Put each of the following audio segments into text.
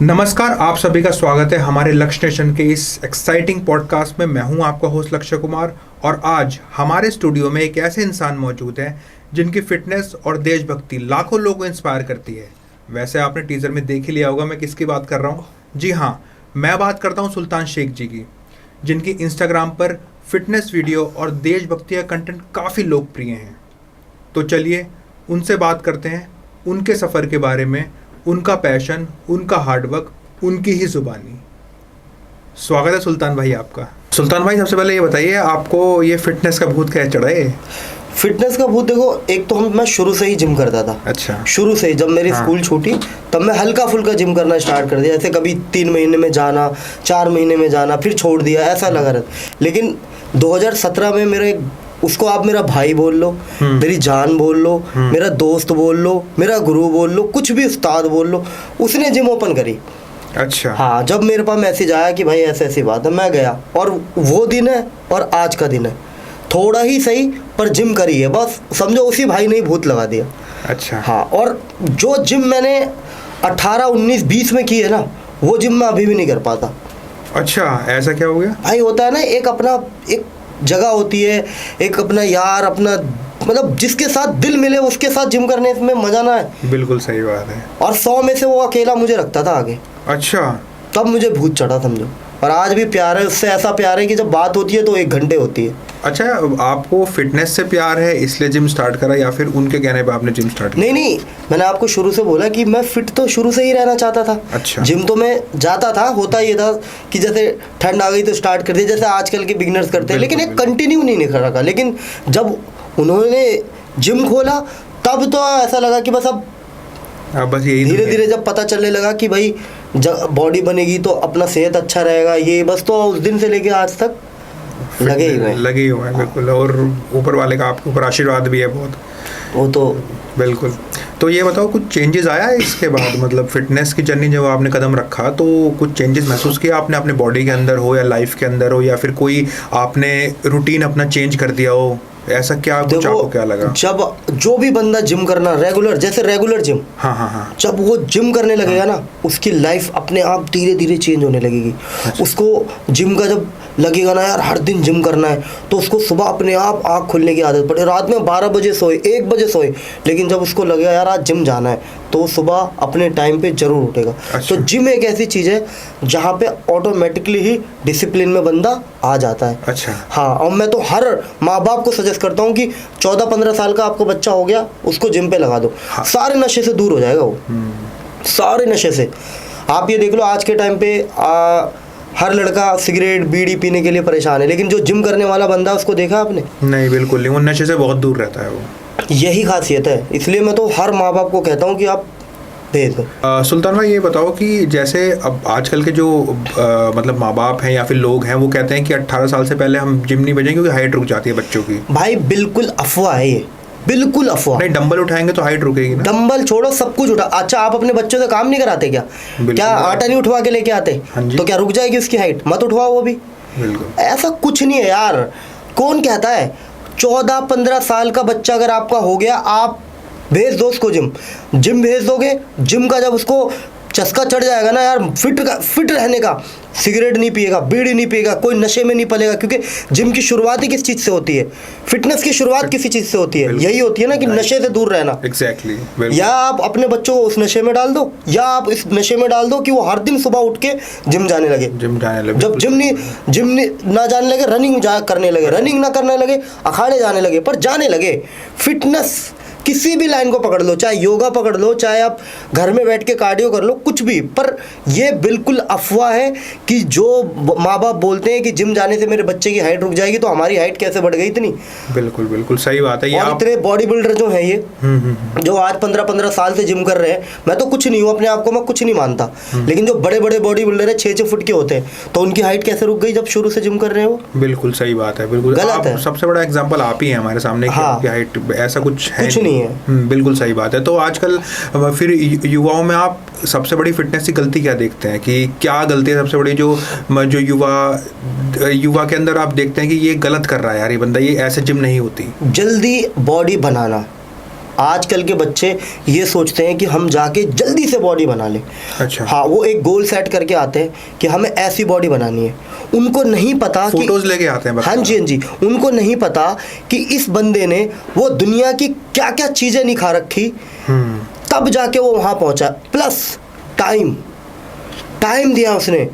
नमस्कार, आप सभी का स्वागत है हमारे लक्ष्य नेशन के इस एक्साइटिंग पॉडकास्ट में। मैं हूं आपका होस्ट लक्ष्य कुमार और आज हमारे स्टूडियो में एक ऐसे इंसान मौजूद हैं जिनकी फिटनेस और देशभक्ति लाखों लोगों को इंस्पायर करती है। वैसे आपने टीजर में देख ही लिया होगा मैं किसकी बात कर रहा हूं। जी हाँ, मैं बात करता हूं सुल्तान शेख जी की, जिनकी इंस्टाग्राम पर फिटनेस वीडियो और देशभक्ति का कंटेंट काफ़ी लोकप्रिय हैं। तो चलिए उनसे बात करते हैं, उनके सफ़र के बारे में, उनका पैशन, उनका हार्डवर्क, उनकी ही जुबानी। स्वागत है सुल्तान भाई आपका। सुल्तान भाई, सबसे पहले ये बताइए, आपको ये फिटनेस का भूत कैसे चढ़ा है? फिटनेस का भूत देखो, एक तो मैं शुरू से ही जिम करता था। अच्छा। शुरू से ही जब मेरी स्कूल छूटी तब मैं हल्का फुल्का जिम करना स्टार्ट कर दिया। ऐसे कभी 3 महीने में जाना, 4 महीने में जाना, फिर छोड़ दिया, ऐसा लगा रहता। लेकिन 2017 में मेरे उसको आप मेरा भाई बोल लो, मेरी जान बोल लो, मेरा दोस्त बोल लो, मेरा गुरु बोल लो, कुछ भी उस्ताद बोल लो, उसने जिम ओपन करी। अच्छा। हाँ, जब मेरे पास मैसेज आया कि भाई ऐसी ऐसी बात है, मैं गया और वो दिन है और आज का दिन है। थोड़ा ही सही पर जिम करी है, बस समझो उसी भाई ने ही भूत लगा दिया। अच्छा। हाँ, और जो जिम मैंने 18, 19, 20 में की है ना, वो जिम मैं अभी भी नहीं कर पाता। अच्छा, ऐसा क्या हो गया? भाई होता है ना, एक अपना एक जगह होती है, एक अपना यार, अपना मतलब जिसके साथ दिल मिले उसके साथ जिम करने में मजा ना है। बिल्कुल सही बात है। और 100 में से वो अकेला मुझे रखता था आगे। अच्छा। तब मुझे भूत चढ़ा समझो, और आज भी प्यार है उससे, ऐसा प्यार है कि जब बात होती है तो 1 घंटे होती है। अच्छा, आपको फिटनेस से प्यार है इसलिए जिम स्टार्ट करा या फिर उनके कहने पे आपने जिम स्टार्ट किया? नहीं, मैंने आपको शुरू से बोला कि मैं फिट तो शुरू से ही रहना चाहता था। अच्छा। जिम तो मैं जाता था, होता ये था कि जैसे ठंड आ गई तो स्टार्ट कर दिया, जैसे आजकल के बिगिनर्स करते हैं, लेकिन एक कंटिन्यू नहीं कर रखा। लेकिन जब उन्होंने जिम खोला तब तो ऐसा लगा कि बस अब बस यही धीरे धीरे जब पता चलने लगा कि भाई बॉडी बनेगी तो अपना सेहत अच्छा रहेगा, ये बस तो उस दिन से लेके आज तक लगे ही हुए हैं। बिल्कुल, और ऊपर वाले का आपके ऊपर आशीर्वाद भी है बहुत। वो तो बिल्कुल। तो ये बताओ, कुछ चेंजेस आया है इसके बाद? मतलब फिटनेस की जर्नी जब आपने कदम रखा तो कुछ चेंजेस महसूस किया आपने अपने बॉडी के अंदर हो या लाइफ के अंदर हो, या फिर कोई आपने रूटीन अपना चेंज कर दिया हो? ऐसा क्या कुछ आपको क्या लगा? जब जो भी बंदा जिम करना रेगुलर, जैसे रेगुलर जिम, हाँ, जब वो जिम करने लगेगा ना, उसकी लाइफ अपने आप धीरे धीरे चेंज होने लगेगी। अच्छा। उसको जिम का जब लगेगा ना यार हर दिन जिम करना है, तो उसको सुबह अपने आप आँख खुलने की आदत पड़े। रात में 12 बजे सोए, 1 बजे सोए, लेकिन जब उसको लगेगा यार आज जिम जाना है तो सुबह अपने टाइम पे जरूर उठेगा। अच्छा। तो जिम एक ऐसी चीज़ है जहाँ पे ऑटोमेटिकली ही डिसिप्लिन में बंदा आ जाता है। अच्छा। हाँ, और मैं तो हर माँ बाप को सजेस्ट करता हूँ कि 14-15 साल का आपको बच्चा हो गया, उसको जिम पे लगा दो। हाँ। सारे नशे से दूर हो जाएगा वो। सारे नशे से। आप ये देख लो, आज के टाइम पे हर लड़का सिगरेट बीड़ी पीने के लिए परेशान है, लेकिन जो जिम करने वाला बंदा उसको देखा आपने? नहीं, बिल्कुल नहीं, वो नशे से बहुत दूर रहता है वो। यही खासियत है, इसलिए मैं तो हर माँ बाप को कहता हूँ कि आप भेज दो। सुल्तान भाई, ये बताओ कि जैसे अब आजकल के जो मतलब माँ बाप हैं या फिर लोग हैं, वो कहते हैं कि 18 साल से पहले हम जिम नहीं भेजेंगे क्योंकि हाइट रुक जाती है बच्चों की। भाई बिल्कुल अफवाह है ये, बिल्कुल अफवाह। नहीं, डंबल उठाएंगे तो हाइट रुकेगी ना? डंबल छोड़ो, सब कुछ उठा। अच्छा, आप अपने बच्चों से काम नहीं कराते क्या? क्या आटा नहीं उठवा के लेके आते? तो क्या रुक जाएगी उसकी हाइट? मत उठवाओ वो भी। बिल्कुल। ऐसा कुछ नहीं है यार। कौन कहता है? 14-15 साल का बच्चा अगर आपका हो गया, आप भेज दो उसको जिम भेज दोगे। जिम का जब उसको चस्का चढ़ जाएगा ना यार, फिट रहने का, सिगरेट नहीं पिएगा, बीड़ी नहीं पिएगा, कोई नशे में नहीं पलेगा, क्योंकि जिम की शुरुआत ही किस चीज़ से होती है? फिटनेस की शुरुआत किसी चीज़ से होती है, यही होती है ना कि नशे से दूर रहना। एग्जैक्टली। या आप अपने बच्चों को उस नशे में डाल दो, या आप इस नशे में डाल दो कि वो हर दिन सुबह उठ के जिम जाने लगे। जब जिम ना जाने लगे, रनिंग करने लगे, रनिंग ना करने लगे, अखाड़े जाने लगे, पर जाने लगे। फिटनेस किसी भी लाइन को पकड़ लो, चाहे योगा पकड़ लो, चाहे आप घर में बैठ के कार्डियो कर लो, कुछ भी। पर ये बिल्कुल अफवाह है कि जो माँ बाप बोलते हैं कि जिम जाने से मेरे बच्चे की हाइट रुक जाएगी, तो हमारी हाइट कैसे बढ़ गई इतनी? बिल्कुल बिल्कुल सही बात है। और इतने बॉडी बिल्डर जो हैं ये, जो आज 15-15 साल से जिम कर रहे हैं, मैं तो कुछ नहीं हूँ, अपने आप को मैं कुछ नहीं मानता, लेकिन जो बड़े बड़े बॉडी बिल्डर है 6-6 फुट के होते हैं, तो उनकी हाइट कैसे रुक गई जब शुरू से जिम कर रहे हैं वो? बिल्कुल सही बात है। बिल्कुल गलत है। सबसे बड़ा एग्जाम्पल आप ही है हमारे सामने। हाँ। कि हाइट ऐसा कुछ है नहीं है। बिल्कुल सही बात है। तो आजकल फिर युवाओं में आप सबसे बड़ी फिटनेस की गलती क्या देखते हैं? कि क्या गलती है सबसे बड़ी जो युवा के अंदर आप देखते हैं कि ये गलत कर रहा है यार, ये बंदा, ये ऐसे जिम नहीं होती? जल्दी बॉडी बनाना, आजकल के बच्चे ये सोचते हैं कि हम जाके जल्दी से बॉडी बना लें। अच्छा। हाँ, वो एक गोल सेट करके आते हैं कि हमें ऐसी बॉडी बनानी है। उनको नहीं पता, फोटोज लेके आते हैं। हाँ जी, हाँ जी, उनको नहीं पता कि इस बंदे ने वो दुनिया की क्या क्या चीज़ें नहीं खा रखी, तब जाके वो वहाँ पहुँचा। प्लस टाइम दिया उसने।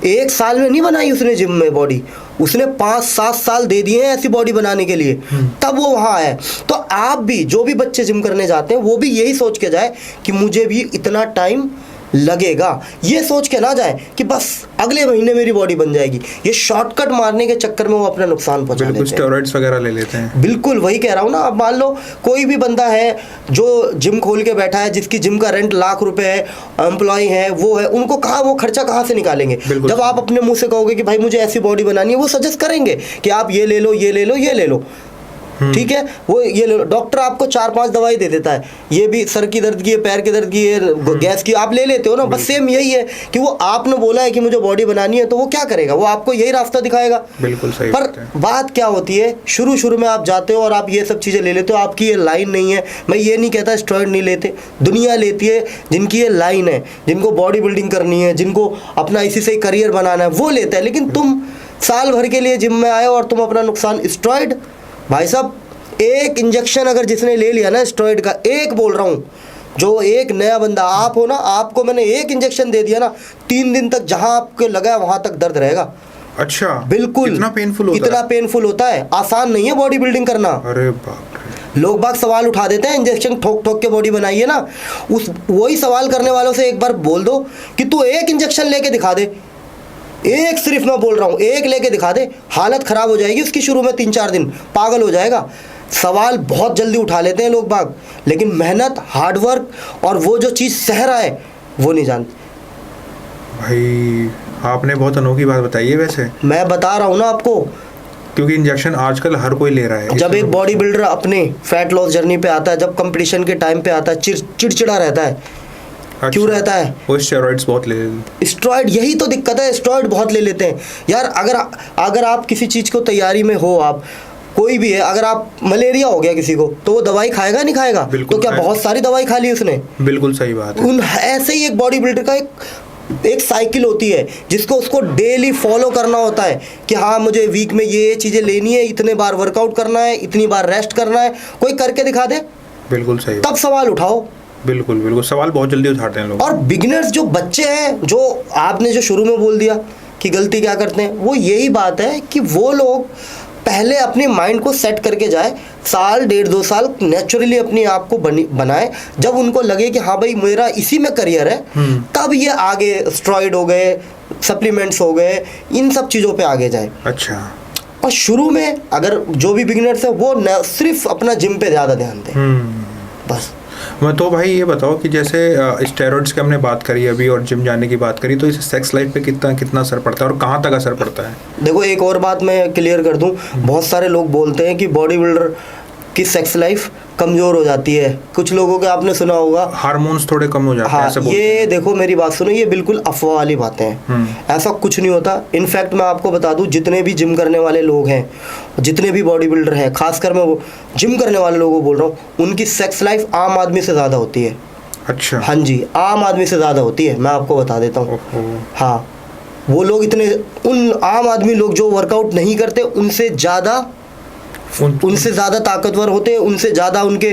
1 साल में नहीं बनाई उसने जिम में बॉडी, उसने 5-7 साल दे दिए हैं ऐसी बॉडी बनाने के लिए, तब वो वहाँ आया। तो आप भी, जो भी बच्चे जिम करने जाते हैं, वो भी यही सोच के जाए कि मुझे भी इतना टाइम लगेगा। ये सोच के ना जाए कि बस अगले महीने मेरी बॉडी बन जाएगी। ये शॉर्टकट मारने के चक्कर में वो अपना नुकसान पहुंचा लेते हैं। स्टेरॉइड्स वगैरह ले लेते हैं। बिल्कुल वही कह रहा हूँ ना। अब मान लो कोई भी बंदा है जो जिम खोल के बैठा है, जिसकी जिम का रेंट लाख रुपए है, एम्प्लॉय है, वो है, उनको वो खर्चा कहाँ से निकालेंगे? जब आप अपने मुंह से कहोगे कि भाई मुझे ऐसी बॉडी बनानी है, वो सजेस्ट करेंगे कि आप ये ले लो, ये ले लो, ये ले लो, ठीक है, वो ये ले लो। डॉक्टर आपको 4-5 दवाई दे देता है, ये भी सर की दर्द की है, पैर के दर्द की है, गैस की, आप ले लेते हो ना। बस सेम यही है कि वो आपने बोला है कि मुझे बॉडी बनानी है, तो वो क्या करेगा? वो आपको यही रास्ता दिखाएगा। बिल्कुल सही। पर बात क्या होती है, शुरू में आप जाते हो और आप ये सब चीज़ें ले लेते हो, आपकी ये लाइन नहीं है। मैं ये नहीं कहता स्टेरॉइड नहीं लेते, दुनिया लेती है जिनकी ये लाइन है, जिनको बॉडी बिल्डिंग करनी है, जिनको अपना इसी से करियर बनाना है, वो लेता है। लेकिन तुम साल भर के लिए जिम में आए और तुम अपना नुकसान, स्टेरॉइड भाई साहब, एक इंजेक्शन अगर जिसने ले लिया ना स्टेरॉइड का, एक बोल रहा हूँ, जो एक नया बंदा आप हो ना, आपको मैंने एक इंजेक्शन दे दिया ना, 3 दिन तक जहां आपको लगा है वहां तक दर्द रहेगा। अच्छा, बिल्कुल। इतना पेनफुल होता है? इतना पेनफुल होता है। आसान नहीं है बॉडी बिल्डिंग करना। अरे बाप रे। लोग बाग सवाल उठा देते हैं, इंजेक्शन ठोक ठोक के बॉडी बनाई है ना, वही सवाल करने वालों से एक बार बोल दो कि तू एक इंजेक्शन लेके दिखा दे, एक, सिर्फ मैं बोल रहा हूँ, एक लेके दिखा दे, हालत खराब हो जाएगी उसकी। शुरू में 3-4 दिन पागल हो जाएगा। सवाल बहुत जल्दी उठा लेते हैं लोग बाग, लेकिन मेहनत, हार्डवर्क और वो जो चीज़ सह रहा है वो नहीं जानते। भाई आपने बहुत अनोखी बात बताई है। वैसे मैं बता रहा हूँ ना आपको, क्योंकि इंजेक्शन आजकल हर कोई ले रहा है। जब एक बॉडी बिल्डर अपने फैट लॉस जर्नी पे आता है, जब कंपटीशन के टाइम पे आता है, चिड़चिड़ा रहता है। अच्छा, क्यों रहता है? वो स्टेरॉइड्स बहुत ले लेते। स्टेरॉइड, यही तो दिक्कत है, स्टेरॉइड बहुत ले लेते हैं यार। अगर आप किसी चीज़ को तैयारी में हो, आप कोई भी है, अगर आप मलेरिया हो गया किसी को, तो वो दवाई खाएगा नहीं खाएगा? तो क्या बहुत सारी दवाई खा ली उसने? बिल्कुल सही बात है। ऐसे ही एक बॉडी बिल्डर का एक साइकिल होती है जिसको उसको डेली फॉलो करना होता है कि हाँ मुझे वीक में ये चीज़ें लेनी है, इतने बार वर्कआउट करना है, इतनी बार रेस्ट करना है। कोई करके दिखा दे, बिल्कुल सही, तब सवाल उठाओ। बिल्कुल सवाल बहुत जल्दी उठाते हैं लोग। और बिगिनर्स जो बच्चे हैं, जो आपने जो शुरू में बोल दिया कि गलती क्या करते हैं, वो यही बात है कि वो लोग पहले अपने माइंड को सेट करके जाए, साल 1.5-2 साल नेचुरली अपने आप को बनाए। जब उनको लगे कि हाँ भाई मेरा इसी में करियर है, तब ये आगे स्टेरॉइड हो गए, सप्लीमेंट्स हो गए, इन सब चीज़ों पे आगे जाए। अच्छा। और शुरू में अगर जो भी बिगिनर्स है वो सिर्फ अपना जिम पे ज़्यादा ध्यान दें बस। मैं तो भाई ये बताओ कि जैसे स्टेरॉइड्स की हमने बात करी अभी और जिम जाने की बात करी, तो इससे सेक्स लाइफ पे कितना असर पड़ता है और कहाँ तक असर पड़ता है? देखो एक और बात मैं क्लियर कर दूं, बहुत सारे लोग बोलते हैं कि बॉडी बिल्डर की सेक्स लाइफ कमज़ोर हो जाती है। कुछ लोगों के आपने सुना होगा हार्मोन्स थोड़े कम हो जाते हैं, ऐसा बोलते हैं। ये देखो मेरी बात सुनो, ये बिल्कुल अफवाह वाली बातें हैं। ऐसा कुछ नहीं होता। इनफैक्ट मैं आपको बता दूं, जितने भी जिम करने वाले लोग हैं, जितने भी बॉडी बिल्डर हैं, खासकर मैं वो जिम करने वाले लोगों को बोल रहा हूँ, उनकी सेक्स लाइफ आम आदमी से ज़्यादा होती है। अच्छा। हाँ जी, आम आदमी से ज़्यादा होती है, मैं आपको बता देता हूँ। हाँ, वो लोग इतने, उन आम आदमी लोग जो वर्कआउट नहीं करते उनसे ज़्यादा ताकतवर होते हैं, उनसे ज़्यादा उनके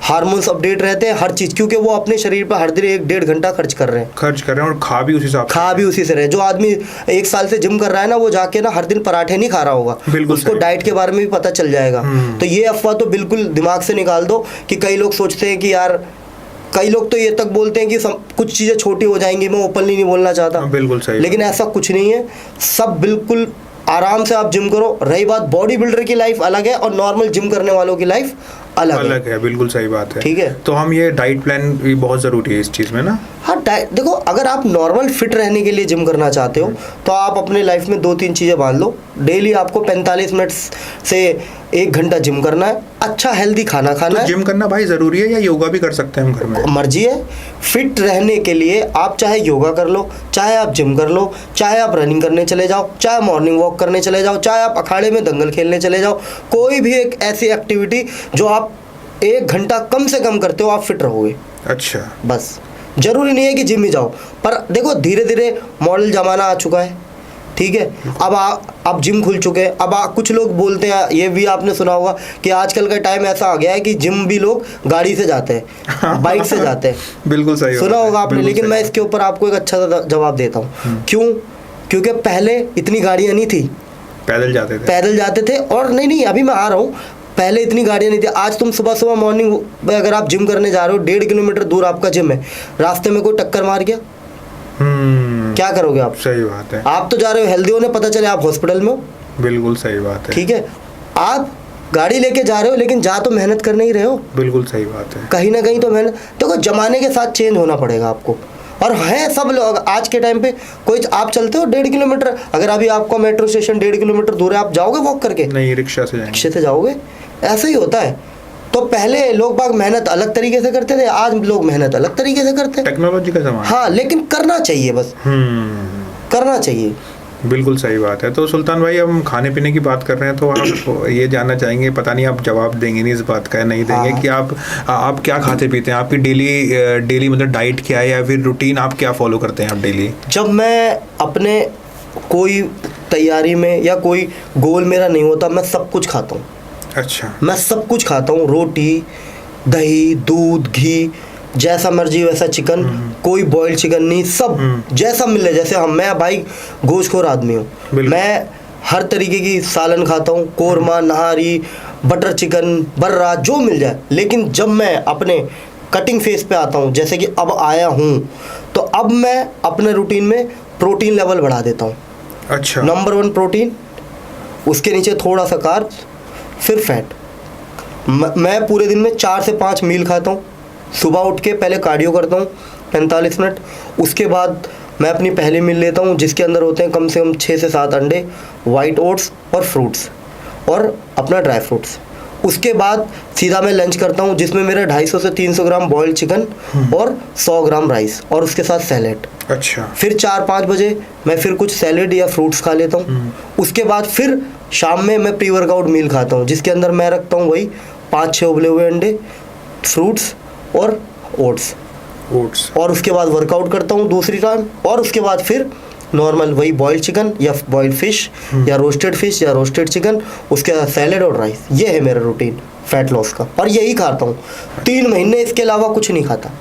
हार्मोन्स अपडेट रहते हैं, हर चीज़, क्योंकि वो अपने शरीर पर हर दिन 1-1.5 घंटा खर्च कर रहे हैं और खा भी उसी से रहे। जो आदमी 1 साल से जिम कर रहा है ना, वो जाके ना हर दिन पराठे नहीं खा रहा होगा, उसको डाइट के बारे में भी पता चल जाएगा। तो ये अफवाह तो बिल्कुल दिमाग से निकाल दो कि कई लोग सोचते हैं कि यार, कई लोग तो ये तक बोलते हैं कि कुछ चीज़ें छोटी हो जाएंगी। मैं ओपनली नहीं बोलना चाहता, बिल्कुल सही, लेकिन ऐसा कुछ नहीं है। सब बिल्कुल आराम से आप जिम करो। रही बात, बॉडी बिल्डर की लाइफ अलग है और नॉर्मल जिम करने वालों की लाइफ अलग है। बिल्कुल सही बात है। ठीक है, तो हम ये डाइट प्लान भी बहुत ज़रूरी है इस चीज़ में ना। हाँ, देखो अगर आप नॉर्मल फिट रहने के लिए जिम करना चाहते हो तो आप अपने लाइफ में 2-3 चीज़ें बांध लो। डेली आपको 45 मिनट से 1 घंटा जिम करना है, अच्छा हेल्दी खाना खाना है। जिम करना भाई ज़रूरी है या योगा भी कर सकते हैं हम घर में? मर्जी है। फिट रहने के लिए आप चाहे योगा कर लो, चाहे आप जिम कर लो, चाहे आप रनिंग करने चले जाओ, चाहे मॉर्निंग वॉक करने चले जाओ, चाहे आप अखाड़े में दंगल खेलने चले जाओ, कोई भी एक ऐसी एक्टिविटी जो आप 1 घंटा कम से कम करते हो आप फिट रहोगे। अच्छा, बस जरूरी नहीं है कि जिम ही जाओ, पर देखो धीरे धीरे मॉडल जमाना आ चुका है, ठीक है। अब जिम खुल चुके हैं। अब कुछ लोग बोलते हैं, ये भी आपने सुना होगा कि आजकल का टाइम ऐसा आ गया है कि जिम भी लोग गाड़ी से जाते हैं, बाइक से जाते हैं। बिल्कुल सही सुना होगा आपने, लेकिन मैं इसके ऊपर आपको एक अच्छा सा जवाब देता हूँ। क्यों? क्योंकि पहले इतनी गाड़ियाँ नहीं थी, पैदल जाते थे। और नहीं अभी मैं आ रहा हूँ, पहले इतनी गाड़ियाँ नहीं थी। आज तुम सुबह सुबह मॉर्निंग में अगर आप जिम करने जा रहे हो, 1.5 किलोमीटर दूर आपका जिम है, रास्ते में कोई टक्कर मार गया, क्या करोगे आप? सही बात है। आप तो जा रहे हो हेल्दी होने, पता चले आप हॉस्पिटल में हो। बिल्कुल सही बात है। ठीक है, आप गाड़ी लेके जा रहे हो लेकिन जा तो मेहनत करने ही रहे हो। बिल्कुल सही बात है। कहीं ना कहीं तो मेहनत, देखो जमाने के साथ चेंज होना पड़ेगा आपको। और हैं सब लोग आज के टाइम पे, कोई आप चलते हो 1.5 किलोमीटर, अगर अभी आपका मेट्रो स्टेशन 1.5 किलोमीटर दूर है, आप जाओगे वॉक करके? नहीं, रिक्शा से जाओगे। ऐसा ही होता है। तो पहले लोग बाग मेहनत अलग तरीके से करते थे, आज लोग मेहनत अलग तरीके से करते हैं। टेक्नोलॉजी का जमाना। हाँ, लेकिन करना चाहिए, बस करना चाहिए। बिल्कुल सही बात है। तो सुल्तान भाई, हम खाने पीने की बात कर रहे हैं, तो आप ये जानना चाहेंगे, पता नहीं आप जवाब देंगे नहीं इस बात का, नहीं देंगे, कि आप क्या खाते पीते हैं, आपकी डेली मतलब डाइट क्या है, या फिर रूटीन आप क्या फॉलो करते हैं आप डेली? जब मैं अपने कोई तैयारी में या कोई गोल मेरा नहीं होता, मैं सब कुछ खाता हूँ। अच्छा। मैं सब कुछ खाता हूँ, रोटी, दही, दूध, घी, जैसा मर्जी वैसा चिकन, कोई बॉइल्ड चिकन नहीं, सब जैसा मिले। जैसे मैं भाई गोश्तखोर आदमी हूँ, मैं हर तरीके की सालन खाता हूँ, कोरमा, नहारी, बटर चिकन, बर्रा, जो मिल जाए। लेकिन जब मैं अपने कटिंग फेस पे आता हूँ, जैसे कि अब आया हूँ, तो अब मैं अपने रूटीन में प्रोटीन लेवल बढ़ा देता हूँ। अच्छा। नंबर 1 प्रोटीन, उसके नीचे थोड़ा सा कार्ब्स, फिर फैट। मैं पूरे दिन में 4 से 5 मील खाता हूँ। सुबह उठ के पहले कार्डियो करता हूँ 45 मिनट, उसके बाद मैं अपनी पहली मील लेता हूँ, जिसके अंदर होते हैं कम से कम 6 से 7 अंडे, वाइट ओट्स और फ्रूट्स, और अपना ड्राई फ्रूट्स। उसके बाद सीधा मैं लंच करता हूँ, जिसमें मेरा 250 से 300 ग्राम बॉइल्ड चिकन और 100 ग्राम राइस, और उसके साथ सैलेड। अच्छा। फिर 4-5 बजे मैं फिर कुछ सैलेड या फ्रूट्स खा लेता हूँ। उसके बाद फिर शाम में मैं प्री वर्कआउट मील खाता हूँ, जिसके अंदर मैं रखता हूँ वही 5-6 उबले हुए अंडे, फ्रूट्स और ओट्स, और उसके बाद वर्कआउट करता हूँ दूसरी टाइम। और उसके बाद फिर नॉर्मल वही बॉइल्ड चिकन या बॉइल्ड फिश या रोस्टेड फिश या रोस्टेड चिकन, उसके बाद सैलेड और राइस। ये है मेरा रूटीन फैट लॉस का, और यही खाता हूँ 3 महीने, इसके अलावा कुछ नहीं खाता।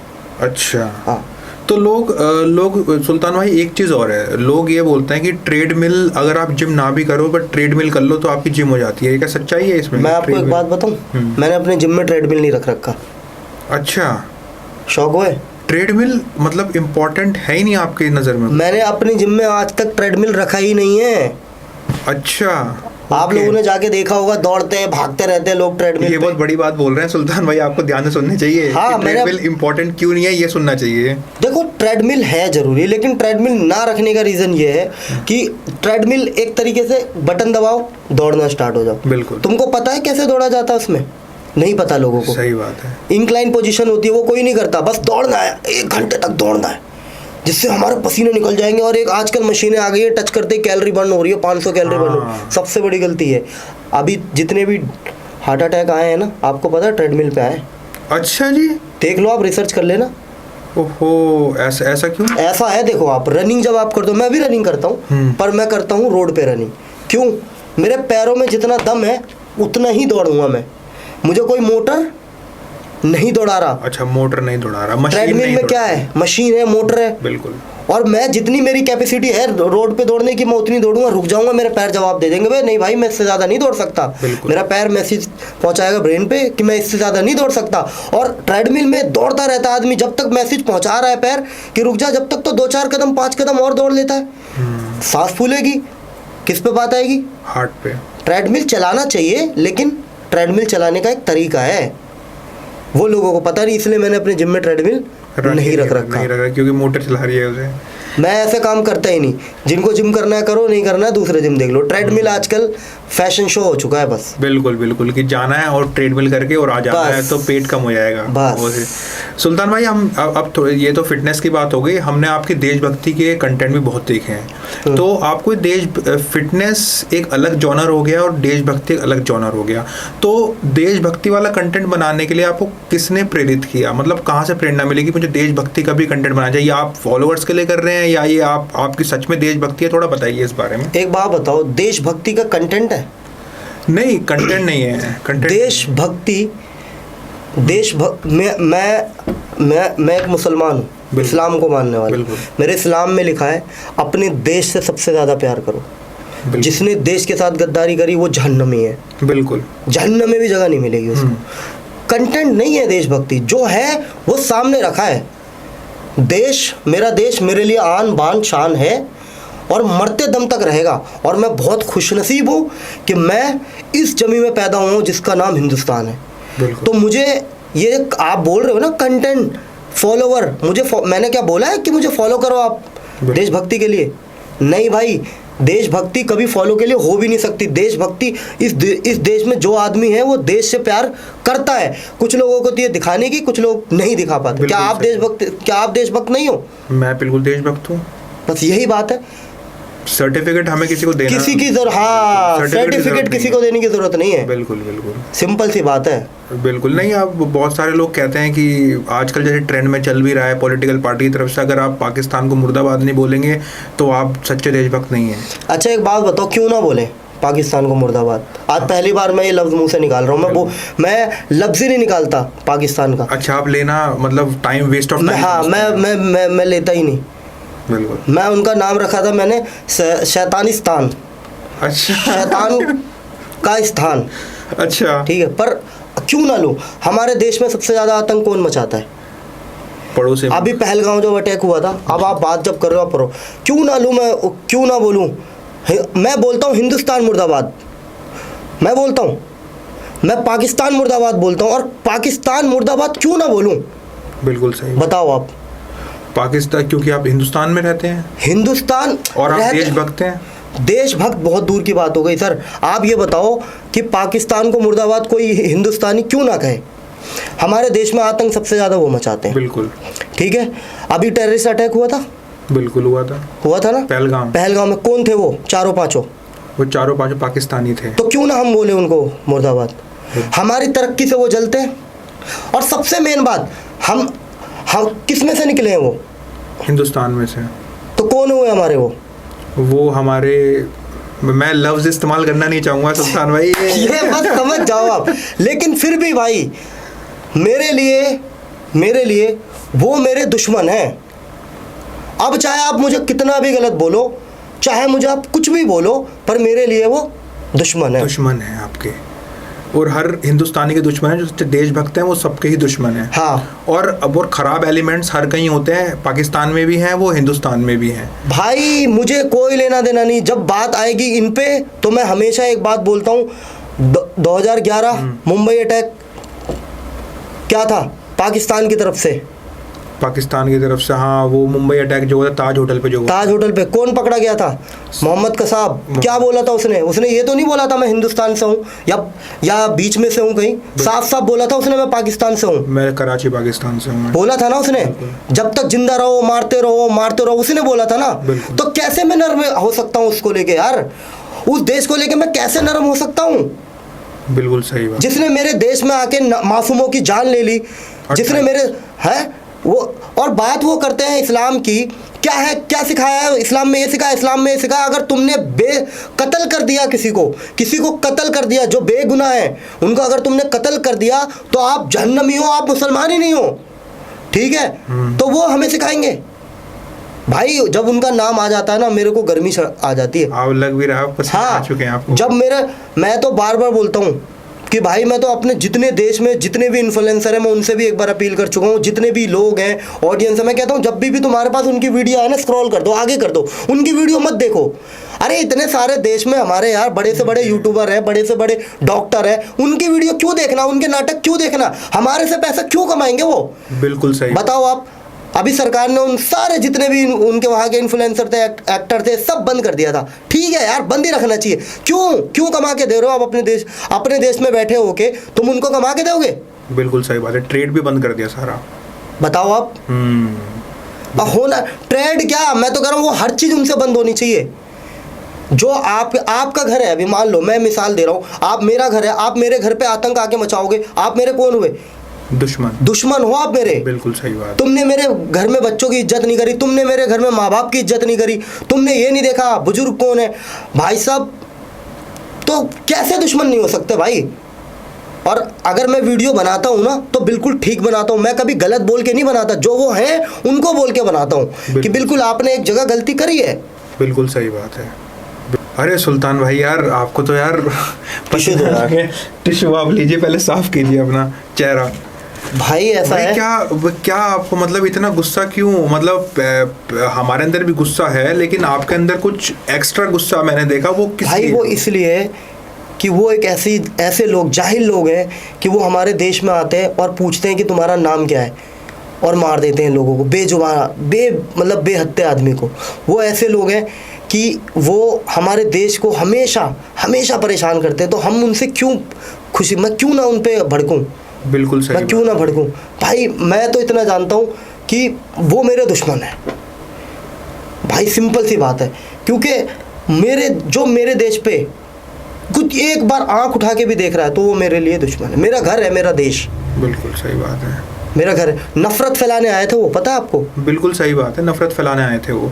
अच्छा। हाँ। तो लोग सुल्तान भाई, एक चीज़ और है, लोग ये बोलते हैं कि ट्रेडमिल, अगर आप जिम ना भी करो बट ट्रेडमिल कर लो तो आपकी जिम हो जाती है, क्या सच्चाई है इसमें? मैं आपको एक बात बताऊँ, मैंने अपने जिम में ट्रेडमिल नहीं रख रखा। अच्छा। शौक हुए? ट्रेडमिल मतलब इम्पोर्टेंट है ही नहीं आपकी नज़र में? मैंने अपनी जिम में आज तक ट्रेडमिल रखा ही नहीं है। अच्छा। आप लोगों ने जाके देखा होगा, दौड़ते हैं, भागते रहते हैं लोग ट्रेडमिल पे। ये बहुत बड़ी बात बोल रहे हैं सुल्तान भाई, आपको ध्यान से सुननी चाहिए। हाँ, ट्रेडमिल इम्पोर्टेंट क्यों नहीं है, ये सुनना चाहिए। देखो, ट्रेडमिल है जरूरी, लेकिन ट्रेडमिल ना रखने का रीजन ये है कि ट्रेडमिल एक तरीके से बटन दबाओ, दौड़ना स्टार्ट हो जाओ। बिल्कुल। तुमको पता है कैसे दौड़ा जाता है उसमें? नहीं पता लोगों को। सही बात है। इंक्लाइन पोजीशन होती है, वो कोई नहीं करता, बस दौड़ना है, 1 घंटे तक दौड़ना है, जिससे हमारे पसीने निकल जाएंगे। और एक आजकल मशीनें आ गई है, टच करते ही कैलोरी बर्न हो रही है, 500 कैलोरी बर्न हो रही है। सबसे बड़ी गलती है, अभी जितने भी हार्ट अटैक आए हैं ना, आपको पता है ट्रेडमिल पे आए। अच्छा जी। देख लो, आप रिसर्च कर लेना। ओहो, ऐसा क्यों? ऐसा है, देखो आप रनिंग जब आप करते हो, मैं भी रनिंग करता हूँ, पर मैं करता हूँ रोड पे रनिंग। क्यों? मेरे पैरों में जितना दम है उतना ही दौड़ूंगा मैं, मुझे कोई मोटर नहीं दौड़ा रहा। अच्छा, मोटर नहीं दौड़ा रहा, मशीन ट्रेडमिल में क्या है? मशीन है, मोटर है। बिल्कुल। और मैं जितनी मेरी कैपेसिटी है रोड पे दौड़ने की, मैं उतनी दौड़ूंगा। रुक जाऊंगा, मेरे पैर जवाब दे देंगे, भाई नहीं भाई, मैं इससे ज़्यादा नहीं दौड़ सकता। मेरा पैर मैसेज पहुंचाएगा ब्रेन पे कि मैं इससे ज़्यादा नहीं दौड़ सकता। और ट्रेडमिल में दौड़ता रहता है आदमी, जब तक मैसेज पहुंचा रहा है पैर कि रुक जा, जब तक तो 2-4 कदम 5 कदम और दौड़ लेता है। सांस फूलेगी, किस पे बात आएगी? हार्ट पे। ट्रेडमिल चलाना चाहिए, लेकिन ट्रेडमिल चलाने का एक तरीका है, वो लोगों को पता नहीं, इसलिए मैंने अपने जिम में ट्रेडमिल नहीं रखा क्योंकि मोटर चला रही है उसे। मैं ऐसे काम करता ही नहीं। जिनको जिम करना है करो, नहीं करना है दूसरे जिम देख लो। ट्रेडमिल आजकल फैशन शो हो चुका है बस। बिल्कुल बिल्कुल, कि जाना है और ट्रेडमिल करके और आ जाना है तो पेट कम हो जाएगा बस। सुल्तान भाई, हम अब ये तो फिटनेस की बात हो गई, हमने आपकी देशभक्ति के कंटेंट भी बहुत देखे हैं। तो आपको फिटनेस एक अलग जॉनर हो गया और देशभक्ति एक अलग जॉनर हो गया। तो देशभक्ति वाला कंटेंट बनाने के लिए आपको किसने प्रेरित किया? मतलब कहाँ से प्रेरणा मिलेगी मुझे देशभक्ति का भी कंटेंट बनाना चाहिए? आप फॉलोअर्स के लिए कर रहे हैं या ये आपकी सच में देशभक्ति है? थोड़ा बताइए इस बारे में। एक बात बताओ, देशभक्ति का कंटेंट है? नहीं, कंटेंट नहीं है। कंटेंट देशभक्ति, मैं एक मुसलमान हूँ, इस्लाम को मानने वाला। मेरे इस्लाम में लिखा है अपने देश से सबसे ज़्यादा प्यार करो। जिसने देश के साथ गद्दारी करी वो जहन्नमी है। बिल्कुल, जहन्नम में भी जगह नहीं मिलेगी उसको। कंटेंट नहीं है देशभक्ति, जो है वो सामने रखा है। देश, मेरा देश मेरे लिए आन बान शान है और मरते दम तक रहेगा। और मैं बहुत खुशनसीब हूँ कि मैं इस जमी में पैदा हुआ हूँ जिसका नाम हिंदुस्तान है। तो मुझे ये आप बोल रहे हो ना कंटेंट, फॉलोवर, मैंने क्या बोला है कि मुझे फॉलो करो आप देशभक्ति के लिए? नहीं भाई, देशभक्ति कभी फॉलो के लिए हो भी नहीं सकती। देशभक्ति इस देश में जो आदमी है वो देश से प्यार करता है। कुछ लोगों को तो ये दिखाने की, कुछ लोग नहीं दिखा पाते। क्या आप देशभक्त नहीं हो? मैं बिल्कुल देशभक्त हूँ। बस यही बात है। सर्टिफिकेट हमें किसी को देना, किसी की सर्टिफिकेट किसी को देने की जरूरत नहीं है। बिल्कुल बिल्कुल, सिंपल सी बात है। बिल्कुल नहीं। अब बहुत सारे लोग कहते हैं कि आजकल जैसे ट्रेंड में चल भी रहा है पॉलिटिकल पार्टी की तरफ से, अगर आप पाकिस्तान को मुर्दाबाद नहीं बोलेंगे तो आप सच्चे देशभक्त नहीं है। अच्छा एक बात बताओ, क्यों ना बोले पाकिस्तान को मुर्दाबाद? आज पहली बार मैं ये लफ्ज मुंह से निकाल रहा हूँ। मैं लफ्ज ही नहीं निकालता पाकिस्तान का। अच्छा, आप लेना मतलब टाइम वेस्ट ऑफ टाइम? हाँ, मैं लेता ही नहीं। बिल्कुल। मैं उनका नाम रखा था मैंने शैतानिस्तान। अच्छा, शैतान का स्थान। अच्छा, ठीक है, पर क्यों ना लूं? हमारे देश में सबसे ज्यादा आतंक कौन मचाता है? पड़ोसी। अभी पहलगांव जो अटैक हुआ था, अब आप बात जब कर रहे हो पढ़ो, क्यों ना लूं मैं, क्यों ना बोलूं? मैं बोलता हूं हिंदुस्तान मुर्दाबाद, मैं बोलता हूं, मैं पाकिस्तान मुर्दाबाद बोलता हूं। और पाकिस्तान मुर्दाबाद क्यों ना बोलूं? बिल्कुल सही। बताओ आप। पाकिस्तान, क्योंकि आप हिंदुस्तान में रहते हैं। हिंदुस्तान और आप देशभक्त हैं। देशभक्त बहुत दूर की बात हो गई सर। आप ये बताओ कि पाकिस्तान को मुर्दाबाद कोई हिंदुस्तानी क्यों ना कहे? हमारे देश में आतंक सबसे ज्यादा वो मचाते हैं। बिल्कुल, ठीक है। अभी टेररिस्ट अटैक हुआ था। बिल्कुल हुआ था ना, पहलगाम में कौन थे वो? चारों पांचों पाकिस्तानी थे। तो क्यों ना हम बोले उनको मुर्दाबाद? हमारी तरक्की से वो जलते हैं। और सबसे मेन बात, हम किस में से निकले हैं? वो हिंदुस्तान में से। तो कौन हुए हमारे? वो हमारे, मैं लफ्ज इस्तेमाल करना नहीं चाहूंगा सुल्तान भाई, ये बस समझ जाओ आप। लेकिन फिर भी भाई, मेरे लिए वो मेरे दुश्मन हैं। अब चाहे आप मुझे कितना भी गलत बोलो, चाहे मुझे आप कुछ भी बोलो, पर मेरे लिए वो दुश्मन है आपके। और हर हिंदुस्तानी के दुश्मन है, जो देशभक्त हैं वो सबके ही दुश्मन है। हाँ। और अब और ख़राब एलिमेंट्स हर कहीं होते हैं, पाकिस्तान में भी हैं, वो हिंदुस्तान में भी हैं। भाई मुझे कोई लेना देना नहीं। जब बात आएगी इन पे तो मैं हमेशा एक बात बोलता हूँ, 2011 मुंबई अटैक क्या था? पाकिस्तान की तरफ से। हाँ, वो मुंबई अटैक जो हुआ था ताज होटल पे कौन पकड़ा गया था? मोहम्मद कसाब। क्या बोला था उसने ये तो नहीं बोला था मैं हिंदुस्तान से हूँ या बीच में से हूँ, कहीं साफ बोला था उसने मैं पाकिस्तान से हूँ, मैं कराची पाकिस्तान से हूँ, बोला था ना उसने। जब तक जिंदा रहो मारते रहो उसने बोला था ना। तो कैसे मैं नर्म हो सकता हूँ उसको लेके यार? उस देश को लेके मैं कैसे नरम हो सकता हूँ? बिल्कुल सही बात। जिसने मेरे देश में आके मासूमों की जान ले ली, जिसने मेरे है वो। और बात वो करते हैं इस्लाम की, क्या सिखाया है इस्लाम में? ये सिखाया अगर तुमने कत्ल कर दिया किसी को कत्ल कर दिया, जो बेगुनाह है उनको अगर तुमने कत्ल कर दिया तो आप जहन्नमी हो, आप मुसलमान ही नहीं हो, ठीक है? तो वो हमें सिखाएंगे भाई। जब उनका नाम आ जाता है ना, मेरे को गर्मी आ जाती है। आप लग भी रहा है, हाँ, आ चुके हैं आपको। जब मैं तो बार बोलता हूँ कि भाई मैं तो अपने जितने देश में जितने भी इन्फ्लुएंसर हैं, मैं उनसे भी एक बार अपील कर चुका हूँ, जितने भी लोग हैं ऑडियंस है, मैं कहता हूँ जब भी तुम्हारे पास उनकी वीडियो है ना, स्क्रॉल कर दो, आगे कर दो, उनकी वीडियो मत देखो। अरे इतने सारे देश में हमारे यार बड़े से बड़े यूट्यूबर हैं, बड़े से बड़े डॉक्टर हैं, उनकी वीडियो क्यों देखना? उनके नाटक क्यों देखना? हमारे से पैसा क्यों कमाएंगे वो? बिल्कुल सही। बताओ आप। अभी सरकार ने उन सारे जितने भी उनके वहाँ के इन्फ्लुएंसर थे, एक्टर थे, सब बंद कर दिया था। ठीक है यार, बंद ही रखना चाहिए। क्यों कमा के दे रहे हो आप अपने देश में बैठे होके, तुम उनको कमा के दोगे? बिल्कुल सही बात है, ट्रेड भी बंद कर दिया सारा। बताओ आप। होना ट्रेड क्या, मैं तो कह रहा हूँ वो हर चीज उनसे बंद होनी चाहिए। जो आपका घर है, अभी मान लो मैं मिसाल दे रहा हूँ, आप मेरा घर है, आप मेरे घर पे आतंक आके मचाओगे, आप मेरे कौन हुए? दुश्मन हो आप मेरे। बिल्कुल सही बात। तुमने मेरे घर में बच्चों की इज्जत नहीं करी, तुमने मेरे घर में माँ बाप की इज्जत नहीं करी, तुमने ये नहीं देखा बुजुर्ग कौन है भाई साहब, तो कैसे दुश्मन नहीं हो सकते भाई? और अगर मैं वीडियो बनाता हूँ ना तो बिल्कुल ठीक बनाता हूँ, मैं कभी गलत बोल के नहीं बनाता, जो वो हैं उनको बोल के बनाता हूँ कि बिल्कुल आपने एक जगह गलती करी है। बिल्कुल सही बात है। अरे सुल्तान भाई यार, आपको तो यार टिश्यू आप लीजिए, पहले साफ कीजिए अपना चेहरा। भाई ऐसा है क्या आपको मतलब इतना गुस्सा क्यों? मतलब हमारे अंदर भी गुस्सा है, लेकिन आपके अंदर कुछ एक्स्ट्रा गुस्सा मैंने देखा, वो किस भाई? वो इसलिए कि वो एक ऐसे लोग, जाहिल लोग हैं कि वो हमारे देश में आते हैं और पूछते हैं कि तुम्हारा नाम क्या है, और मार देते हैं लोगों को, मतलब बेहत्या आदमी को। वो ऐसे लोग हैं कि वो हमारे देश को हमेशा परेशान करते हैं, तो हम उनसे मैं क्यों ना उन पे भड़कूं? बिल्कुल सही। मैं क्यों ना भड़कूं भाई? मैं तो इतना जानता हूं कि वो मेरे दुश्मन है भाई, सिंपल सी बात है। क्योंकि मेरे देश पे कुछ एक बार आंख उठा के भी देख रहा है तो वो मेरे लिए दुश्मन है। मेरा घर है, मेरा देश। बिल्कुल सही बात है, मेरा घर है। नफरत फैलाने आए थे वो, पता है आपको? बिल्कुल सही बात है, नफरत फैलाने आए थे वो,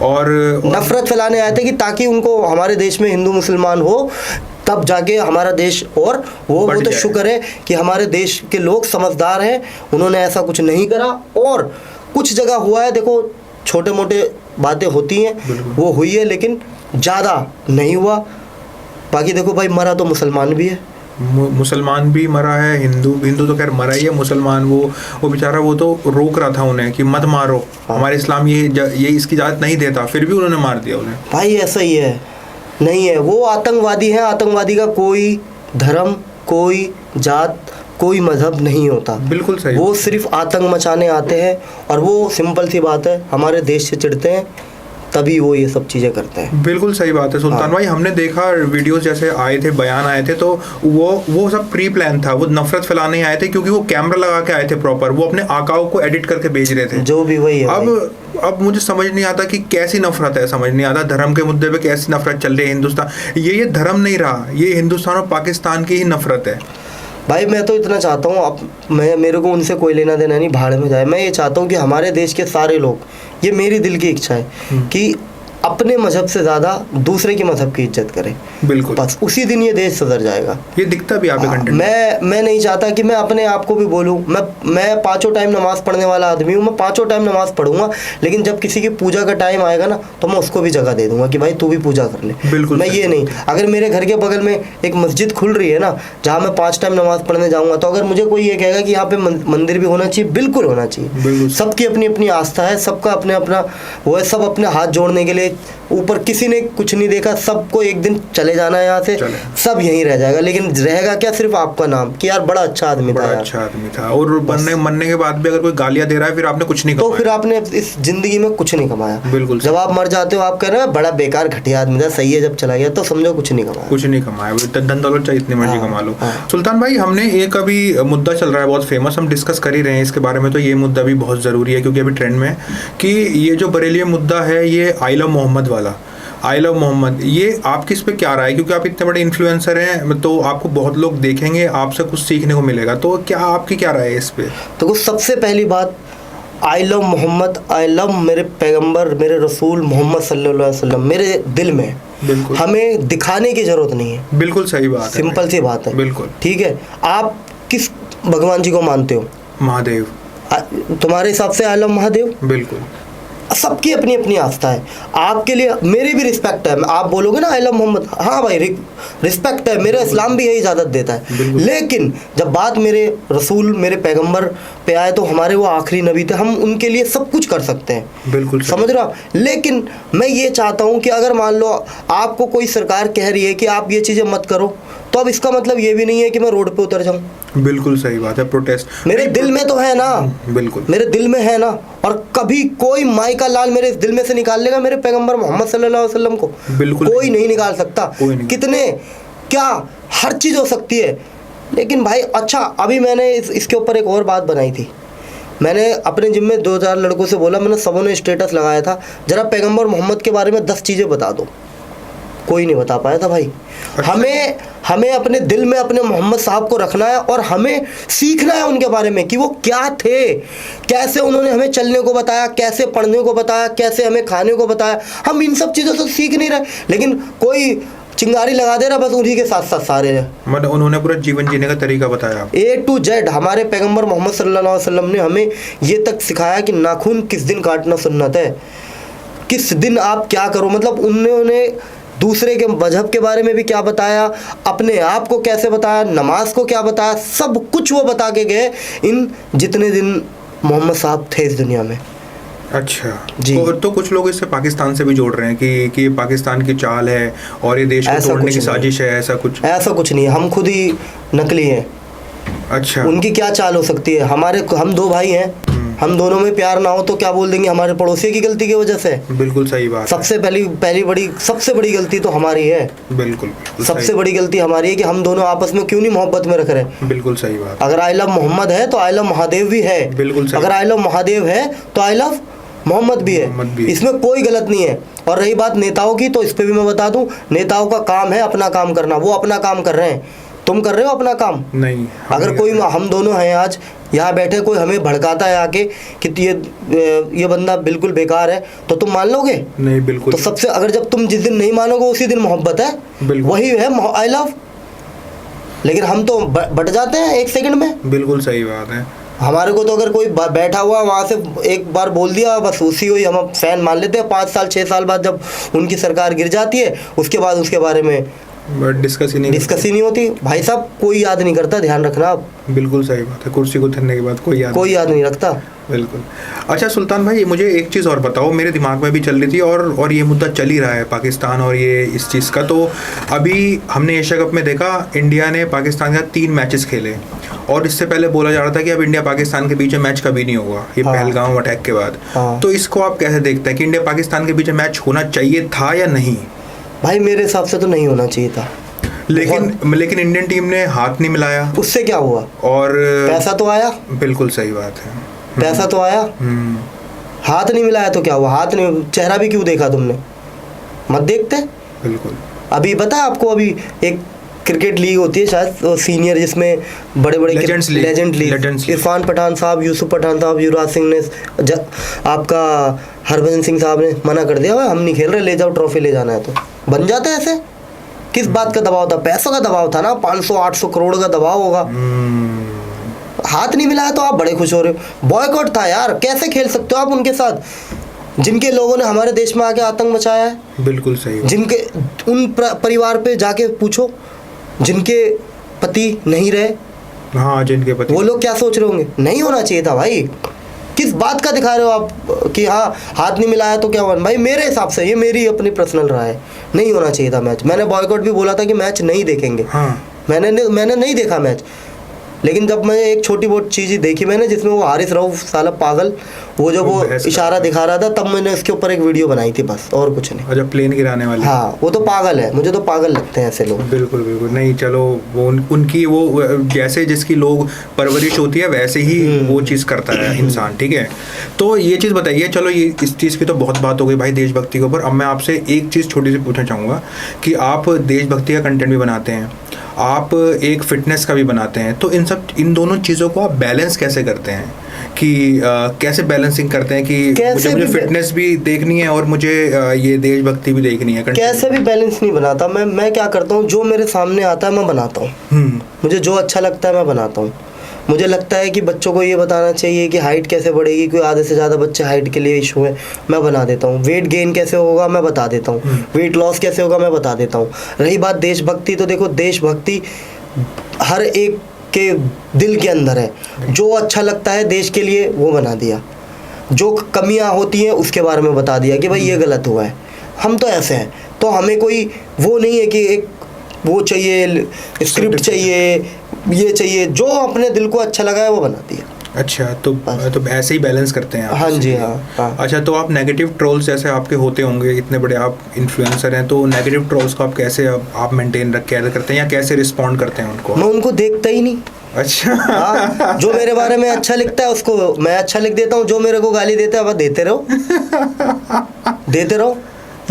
और नफरत फैलाने आए थे कि ताकि उनको हमारे देश में हिंदू मुसलमान हो, तब जाके हमारा देश, और वो तो शुक्र है कि हमारे देश के लोग समझदार हैं, उन्होंने ऐसा कुछ नहीं करा। और कुछ जगह हुआ है, देखो छोटे मोटे बातें होती हैं, वो हुई है, लेकिन ज़्यादा नहीं हुआ। बाकी देखो भाई, मरा तो मुसलमान भी है, मुसलमान भी मरा है, हिंदू तो खैर मरा ही है, मुसलमान वो बेचारा वो तो रोक रहा था उन्हें कि मत मारो, हमारे इस्लाम ये इसकी इजाज़त नहीं देता, फिर भी उन्होंने मार दिया उन्हें। भाई ऐसा ही है, नहीं है, वो आतंकवादी है। आतंकवादी का कोई धर्म, कोई जात, कोई मजहब नहीं होता। बिल्कुल सही। वो सिर्फ आतंक मचाने आते हैं, और वो सिंपल सी बात है, हमारे देश से चिढ़ते हैं, तभी वो ये सब चीज़ें करते हैं। बिल्कुल सही बात है सुल्तान भाई। हमने देखा वीडियोस जैसे आए थे, बयान आए थे, तो वो सब प्री प्लान था, वो नफरत फैलाने आए थे, क्योंकि वो कैमरा लगा के आए थे प्रॉपर, वो अपने आकाओं को एडिट करके भेज रहे थे, जो भी वही है। अब मुझे समझ नहीं आता कि कैसी नफरत है, समझ नहीं आता धर्म के मुद्दे पे कैसी नफरत चल रही है हिंदुस्तान। ये धर्म नहीं रहा, ये हिंदुस्तान और पाकिस्तान की ही नफरत है भाई। मैं तो इतना चाहता हूँ, अब मेरे को उनसे कोई लेना देना नहीं, भाड़ में जाए। मैं ये चाहता हूँ कि हमारे देश के सारे लोग, ये मेरी दिल की इच्छा है कि अपने मजहब से ज़्यादा दूसरे के मजहब की इज्जत करें। बिल्कुल, बस उसी दिन ये देश सुधर जाएगा। ये दिखता भी आपके कंटेंट। मैं नहीं चाहता कि मैं अपने आप को भी बोलूँ, मैं 5 टाइम नमाज़ पढ़ने वाला आदमी हूँ, मैं 5 टाइम नमाज़ पढ़ूंगा, लेकिन जब किसी की पूजा का टाइम आएगा ना, तो मैं उसको भी जगह दे दूंगा कि भाई तू भी पूजा कर ले। बिल्कुल, मैं ये नहीं, अगर मेरे घर के बगल में एक मस्जिद खुल रही है ना, जहाँ मैं 5 टाइम नमाज़ पढ़ने जाऊँगा, तो अगर मुझे कोई ये कहेगा कि यहाँ पे मंदिर भी होना चाहिए, बिल्कुल होना चाहिए। सबकी अपनी अपनी आस्था है, सबका अपना अपना वो है, सब अपने हाथ जोड़ने के लिए, ऊपर किसी ने कुछ नहीं देखा, सबको एक दिन चले जाना है यहाँ से, सब यहीं रह जाएगा, लेकिन रहेगा क्या? सिर्फ आपका नाम कि यार बड़ा अच्छा आदमी था, अच्छा आदमी था। और मरने के बाद भी अगर कोई गालियां दे रहा है, फिर आपने कुछ नहीं कमाया, तो फिर आपने इस जिंदगी में कुछ नहीं कमाया। बिल्कुल। जब आप मर जाते हो, आप कह रहे हो बड़ा बेकार घटिया आदमी था, सही है, जब चला गया तो समझो कुछ नहीं कमाया। धन दौलत चाहे इतनी मर्जी कमा लो। सुल्तान भाई, हमने एक अभी मुद्दा चल रहा है बहुत फेमस, हम डिस्कस कर ही रहे हैं इसके बारे में, तो ये मुद्दा भी बहुत ज़रूरी है क्योंकि अभी ट्रेंड में है कि ये जो बरेली मुद्दा है, ये आई लव मोहम्मद वाला, आई लव मोहम्मद, ये आपकी इस पे क्या राय है? क्योंकि आप इतने बड़े इन्फ्लुएंसर हैं, तो आपको बहुत लोग देखेंगे, आपसे कुछ सीखने को मिलेगा, तो क्या आपकी क्या राय है इस पे? तो सबसे पहली बात, I love Mohammed, I love मेरे पैगंबर, मेरे रसूल मोहम्मद सल्लल्लाहु अलैहि वसल्लम मेरे दिल में। बिल्कुल, हमें दिखाने की जरूरत नहीं है। बिल्कुल सही बात है, सिंपल सी बात है। बिल्कुल ठीक है। आप किस भगवान जी को मानते हो? महादेव। तुम्हारे हिसाब से आई लव महादेव? बिल्कुल, सबकी अपनी अपनी आस्था है। आपके लिए मेरी भी रिस्पेक्ट है, आप बोलोगे ना आई लव मोहम्मद, हाँ भाई रिस्पेक्ट है, मेरा इस्लाम भी यही इजाज़त देता है। लेकिन जब बात मेरे रसूल, मेरे पैगंबर पे आए, तो हमारे वो आखिरी नबी थे, हम उनके लिए सब कुछ कर सकते हैं। बिल्कुल समझ रहे हो? लेकिन मैं ये चाहता हूँ कि अगर मान लो आपको कोई सरकार कह रही है कि आप ये चीज़ें मत करो, तो अब इसका मतलब ये भी नहीं है कि मैं रोड पे उतर जाऊं। बिल्कुल सही बात है, प्रोटेस्ट मेरे दिल में तो है ना, बिल्कुल मेरे दिल में है ना, और कभी कोई माई का लाल मेरे दिल में से निकाल लेगा मेरे पैगंबर मोहम्मद सल्लल्लाहु अलैहि वसल्लम को? बिल्कुल कोई नहीं निकाल सकता। कितने क्या हर चीज़ हो सकती है, लेकिन भाई अच्छा अभी मैंने इसके ऊपर एक और बात बनाई थी। मैंने अपने जिम में 2000 लड़कों से बोला, मैंने सबों ने स्टेटस लगाया था, जरा पैगंबर मोहम्मद के बारे में 10 चीज़ें बता दो। कोई नहीं बता पाया था भाई। हमें अपने दिल में अपने मोहम्मद साहब को रखना है और हमें सीखना है उनके बारे में कि वो क्या थे, कैसे उन्होंने हमें चलने को बताया, कैसे पढ़ने को बताया, कैसे हमें खाने को बताया। हम इन सब चीज़ों से सीख नहीं रहे, लेकिन कोई चिंगारी लगा दे रहा, बस उन्हीं के साथ साथ सारे हैं। मतलब उन्होंने पूरा जीवन जीने का तरीका बताया A to Z। हमारे पैगंबर मोहम्मद सल्लल्लाहु अलैहि वसल्लम ने हमें ये तक सिखाया कि नाखून किस दिन काटना सुन्नत है, किस दिन आप क्या करो। मतलब उन्होंने दूसरे के मजहब के बारे में भी क्या बताया, अपने आप को कैसे बताया, नमाज को क्या बताया, सब कुछ वो बता के गए इन जितने दिन मोहम्मद साहब थे इस दुनिया में। अच्छा जी। तो कुछ लोग इससे पाकिस्तान से भी जोड़ रहे हैं कि ये पाकिस्तान की चाल है और ये देश को तोड़ने की साजिश है। ऐसा कुछ नहीं है, हम खुद ही नकली हैं। अच्छा, उनकी क्या चाल हो सकती है? हम 2 भाई हैं, हम दोनों में प्यार ना हो तो क्या बोल देंगे हमारे पड़ोसी की गलती की वजह से? बिल्कुल सही बात। सबसे सबसे बड़ी गलती तो हमारी है। बिल्कुल सबसे बड़ी गलती हमारी है कि हम दोनों आपस में क्यों नहीं मोहब्बत में रख रहे। बिल्कुल सही बात। अगर आई लव मोहम्मद है तो आई लव महादेव भी है। बिल्कुल सही। अगर आई लव महादेव है तो आई लव मोहम्मद भी है। इसमें कोई गलत नहीं है। और रही बात नेताओं की, तो इस पे भी मैं बता दूं, नेताओं का काम है अपना काम करना। वो अपना काम कर रहे हैं, तुम कर रहे हो अपना काम? नहीं। अगर कोई, हम दोनों हैं आज यहाँ बैठे, कोई हमें भड़काता है आके कि ये बंदा बिल्कुल बेकार है, तो तुम मान लोगे? नहीं, बिल्कुल। तो सबसे अगर जब तुम जिस दिन नहीं मानोगे उसी दिन मोहब्बत है, वही है आई लव। लेकिन हम तो बट जाते हैं 1 सेकंड में। बिल्कुल सही बात है। हमारे को तो अगर कोई बैठा हुआ वहाँ से एक बार बोल दिया, बस उसी को ही हम फैन मान लेते हैं। 5 साल 6 साल बाद जब उनकी सरकार गिर जाती है, उसके बाद उसके बारे में डिस्कस ही नहीं होती। भाई साहब कोई याद नहीं करता, ध्यान रखना आप। बिल्कुल सही बात है। कुर्सी को उतरने के बाद कोई याद नहीं रखता। बिल्कुल। अच्छा सुल्तान भाई, मुझे एक चीज़ और बताओ, मेरे दिमाग में भी चल रही थी और ये मुद्दा चल ही रहा है पाकिस्तान और ये इस चीज़ का। तो अभी हमने एशिया कप में देखा, इंडिया ने पाकिस्तान के साथ 3 मैचेस खेले और इससे पहले बोला जा रहा था कि अब इंडिया पाकिस्तान के बीच में मैच कभी नहीं होगा, ये पहलगाम अटैक के बाद। तो इसको आप कैसे देखते हैं कि इंडिया पाकिस्तान के बीच में मैच होना चाहिए था या नहीं? भाई मेरे हिसाब से तो नहीं होना चाहिए था। लेकिन इंडियन टीम ने हाथ नहीं मिलाया। उससे क्या हुआ? और पैसा तो आया। बिल्कुल सही बात है। पैसा तो आया। हाथ नहीं मिलाया तो क्या हुआ? हाथ नहीं, चेहरा भी क्यों देखा तुमने? मत देखते। बिल्कुल। अभी पता है आपको, अभी एक क्रिकेट लीग होती है शायद सीनियर, जिसमें बड़े बड़े लेजेंड लीग, इरफान पठान साहब, यूसुफ पठान साहब, युवराज सिंह ने, आपका हरभजन सिंह साहब ने मना कर दिया, हम नहीं खेल रहे, ले जाओ ट्रॉफी, ले जाना है तो बन जाते हैं ऐसे। किस बात का दबाव था? पैसों का दबाव था ना, 500-800 करोड़ का दबाव होगा। हाथ नहीं मिलाया तो आप बड़े खुश हो रहे हो। बॉयकॉट था यार, कैसे खेल सकते हो आप उनके साथ, जिनके लोगों ने हमारे देश में आके आतंक मचाया है? बिल्कुल सही। जिनके उन परिवार पे जाके पूछो जिनके पति नहीं रहे, हाँ, जिनके पति, वो लोग क्या सोच रहे होंगे? नहीं होना चाहिए था भाई। किस बात का दिखा रहे हो आप कि हाँ हाथ नहीं मिलाया तो क्या हुआ? भाई मेरे हिसाब से, ये मेरी अपनी पर्सनल राय है, नहीं होना चाहिए था मैच। मैंने बॉयकॉट भी बोला था कि मैच नहीं देखेंगे। हाँ। मैंने नहीं देखा मैच, लेकिन जब मैं एक छोटी बहुत चीज़ ही देखी मैंने, जिसमें वो हारिस रऊफ साला पागल, वो जब वो इशारा दिखा रहा था, तब मैंने इसके ऊपर एक वीडियो बनाई थी, बस और कुछ नहीं। अच्छा, प्लेन गिराने वाले। हाँ, वो तो पागल है, मुझे तो पागल लगते हैं ऐसे लोग। बिल्कुल बिल्कुल। नहीं चलो, वो उनकी वो जैसे जिसकी लोग परवरिश होती है वैसे ही वो चीज़ करता है इंसान, ठीक है। तो ये चीज़ बताइए, चलो ये इस चीज़ की तो बहुत बात हो गई भाई देशभक्ति के ऊपर। अब मैं आपसे एक चीज़ छोटी सी पूछना चाहूँगा कि आप देशभक्ति का कंटेंट भी बनाते हैं, आप एक फिटनेस का भी बनाते हैं, तो इन दोनों चीज़ों को आप बैलेंस कैसे करते हैं कि कैसे बैलेंसिंग करते हैं कि मुझे फिटनेस भी देखनी है और मुझे ये देशभक्ति भी देखनी है? कैसे भी बैलेंस नहीं बनाता मैं क्या करता हूँ, जो मेरे सामने आता है मैं बनाता हूँ। मुझे जो अच्छा लगता है मैं बनाता हूँ। मुझे लगता है कि बच्चों को ये बताना चाहिए कि हाइट कैसे बढ़ेगी, कोई आधे से ज़्यादा बच्चे हाइट के लिए इशू है, मैं बना देता हूँ। वेट गेन कैसे होगा मैं बता देता हूँ, वेट लॉस कैसे होगा मैं बता देता हूँ। रही बात देशभक्ति, तो देखो देशभक्ति हर एक के दिल के अंदर है। जो अच्छा लगता है देश के लिए वो बना दिया, जो कमियां होती हैं उसके बारे में बता दिया कि भाई ये गलत हुआ है। हम तो ऐसे हैं, तो हमें कोई वो नहीं है कि एक वो चाहिए, स्क्रिप्ट चाहिए, ये चाहिए, जो अपने दिल को अच्छा लगा है वो बना दिया। अच्छा, तो ऐसे ही बैलेंस करते हैं आप? हाँ जी, हाँ। अच्छा, तो आप नेगेटिव ट्रोल्स जैसे आपके होते होंगे, इतने बड़े आप इन्फ्लुएंसर हैं, तो नेगेटिव ट्रोल्स को आप कैसे आप मेंटेन केयर करते हैं या कैसे रिस्पॉन्ड करते हैं उनको? मैं उनको देखता ही नहीं। अच्छा। हाँ, जो मेरे बारे में अच्छा लिखता है उसको मैं अच्छा लिख देता हूँ, जो मेरे को गाली देता है वह देते रहो। देते रहो।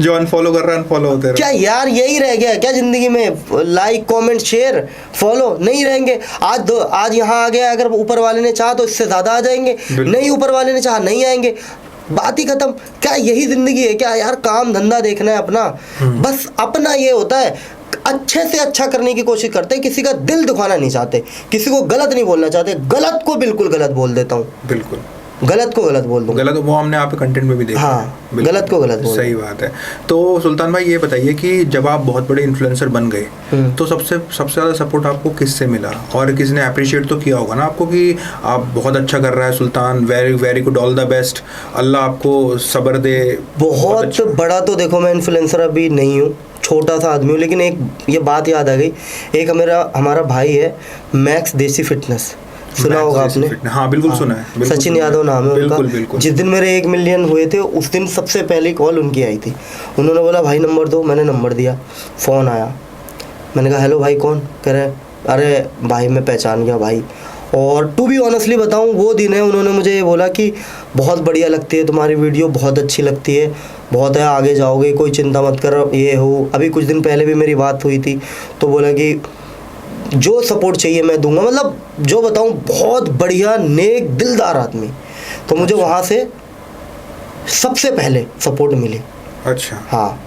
जो अनफॉलो कर रहा है अनफॉलो होते रहो। क्या यार, यही रह गया क्या जिंदगी में? लाइक, कमेंट, शेयर, फॉलो नहीं रहेंगे। आज यहाँ आ गया, अगर ऊपर वाले ने चाहा तो इससे ज्यादा आ जाएंगे, नहीं ऊपर वाले ने चाहा नहीं आएंगे, बात ही खत्म। क्या यही जिंदगी है क्या यार? काम धंधा देखना है अपना, बस अपना ये होता है, अच्छे से अच्छा करने की कोशिश करते हैं, किसी का दिल दुखाना नहीं चाहते, किसी को गलत नहीं बोलना चाहते। गलत को बिल्कुल गलत बोल देता हूँ, बिल्कुल गलत को गलत बोल दूँ। गलत वो हमने आपके कंटेंट में भी देखा। हाँ, गलत को गलत बोल। सही बात है। तो सुल्तान भाई ये बताइए कि जब आप बहुत बड़े इन्फ्लुएंसर बन गए तो सबसे ज़्यादा सपोर्ट आपको किससे मिला, और किसी ने अप्रिशिएट तो किया होगा ना आपको कि आप बहुत अच्छा कर रहा है Sultan, very very good, all the best, अल्लाह आपको सब्र दे। बहुत अच्छा। बड़ा तो देखो मैं इन्फ्लुएंसर अभी नहीं हूँ, छोटा सा आदमी हूँ, लेकिन एक ये बात याद आ गई। एक हमारा भाई है मैक्स देसी फिटनेस, सुना होगा आपने? हाँ बिल्कुल, हाँ, सुना है। सचिन यादव नाम है उनका। जिस दिन मेरे 1 मिलियन हुए थे उस दिन सबसे पहली कॉल उनकी आई थी। उन्होंने बोला भाई नंबर दो, मैंने नंबर दिया, फ़ोन आया, मैंने कहा हेलो भाई कौन? कह रहे अरे भाई मैं पहचान गया भाई। और टू बी ऑनेस्टली बताऊं, वो दिन है उन्होंने मुझे ये बोला कि बहुत बढ़िया लगती है तुम्हारी वीडियो, बहुत अच्छी लगती है, बहुत है, आगे जाओगे, कोई चिंता मत करो, ये हो। अभी कुछ दिन पहले भी मेरी बात हुई थी, तो बोला कि जो सपोर्ट चाहिए मैं दूंगा, मतलब जो बताऊं, बहुत बढ़िया नेक दिलदार आदमी। तो मुझे वहाँ से सबसे पहले सपोर्ट मिली। अच्छा। हाँ,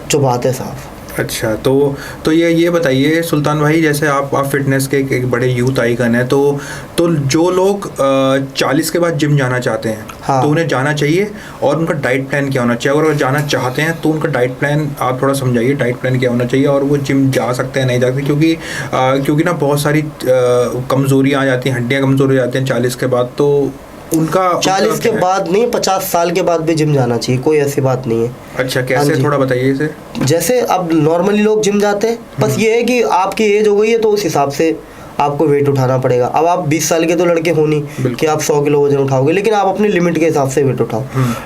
जो बात है साहब। अच्छा, तो ये बताइए सुल्तान भाई, जैसे आप फिटनेस के एक बड़े यूथ आइकन है, तो जो लोग 40 के बाद जिम जाना चाहते हैं, हाँ, तो उन्हें जाना चाहिए, और उनका डाइट प्लान क्या होना चाहिए? अगर जाना चाहते हैं तो उनका डाइट प्लान आप थोड़ा समझाइए, डाइट प्लान क्या होना चाहिए, और वो जिम जा सकते हैं नहीं जा सकते? क्योंकि ना बहुत सारी कमज़ोरियाँ आ जाती हैं, हड्डियाँ कमज़ोर हो जाती हैं 40 के बाद, तो उनका 40 के बाद नहीं, 50 साल के बाद भी जिम जाना चाहिए, कोई ऐसी बात नहीं है। अच्छा, कैसे? थोड़ा बताइए इसे। जैसे अब नॉर्मली लोग जिम जाते हैं, बस ये है कि आपकी एज हो गई है तो उस हिसाब से आपको वेट उठाना पड़ेगा। अब आप 20 साल के तो लड़के हो नहीं कि आप 100 किलो वजन उठाओगे, लेकिन आप अपनी लिमिट के हिसाब से वेट उठाओ।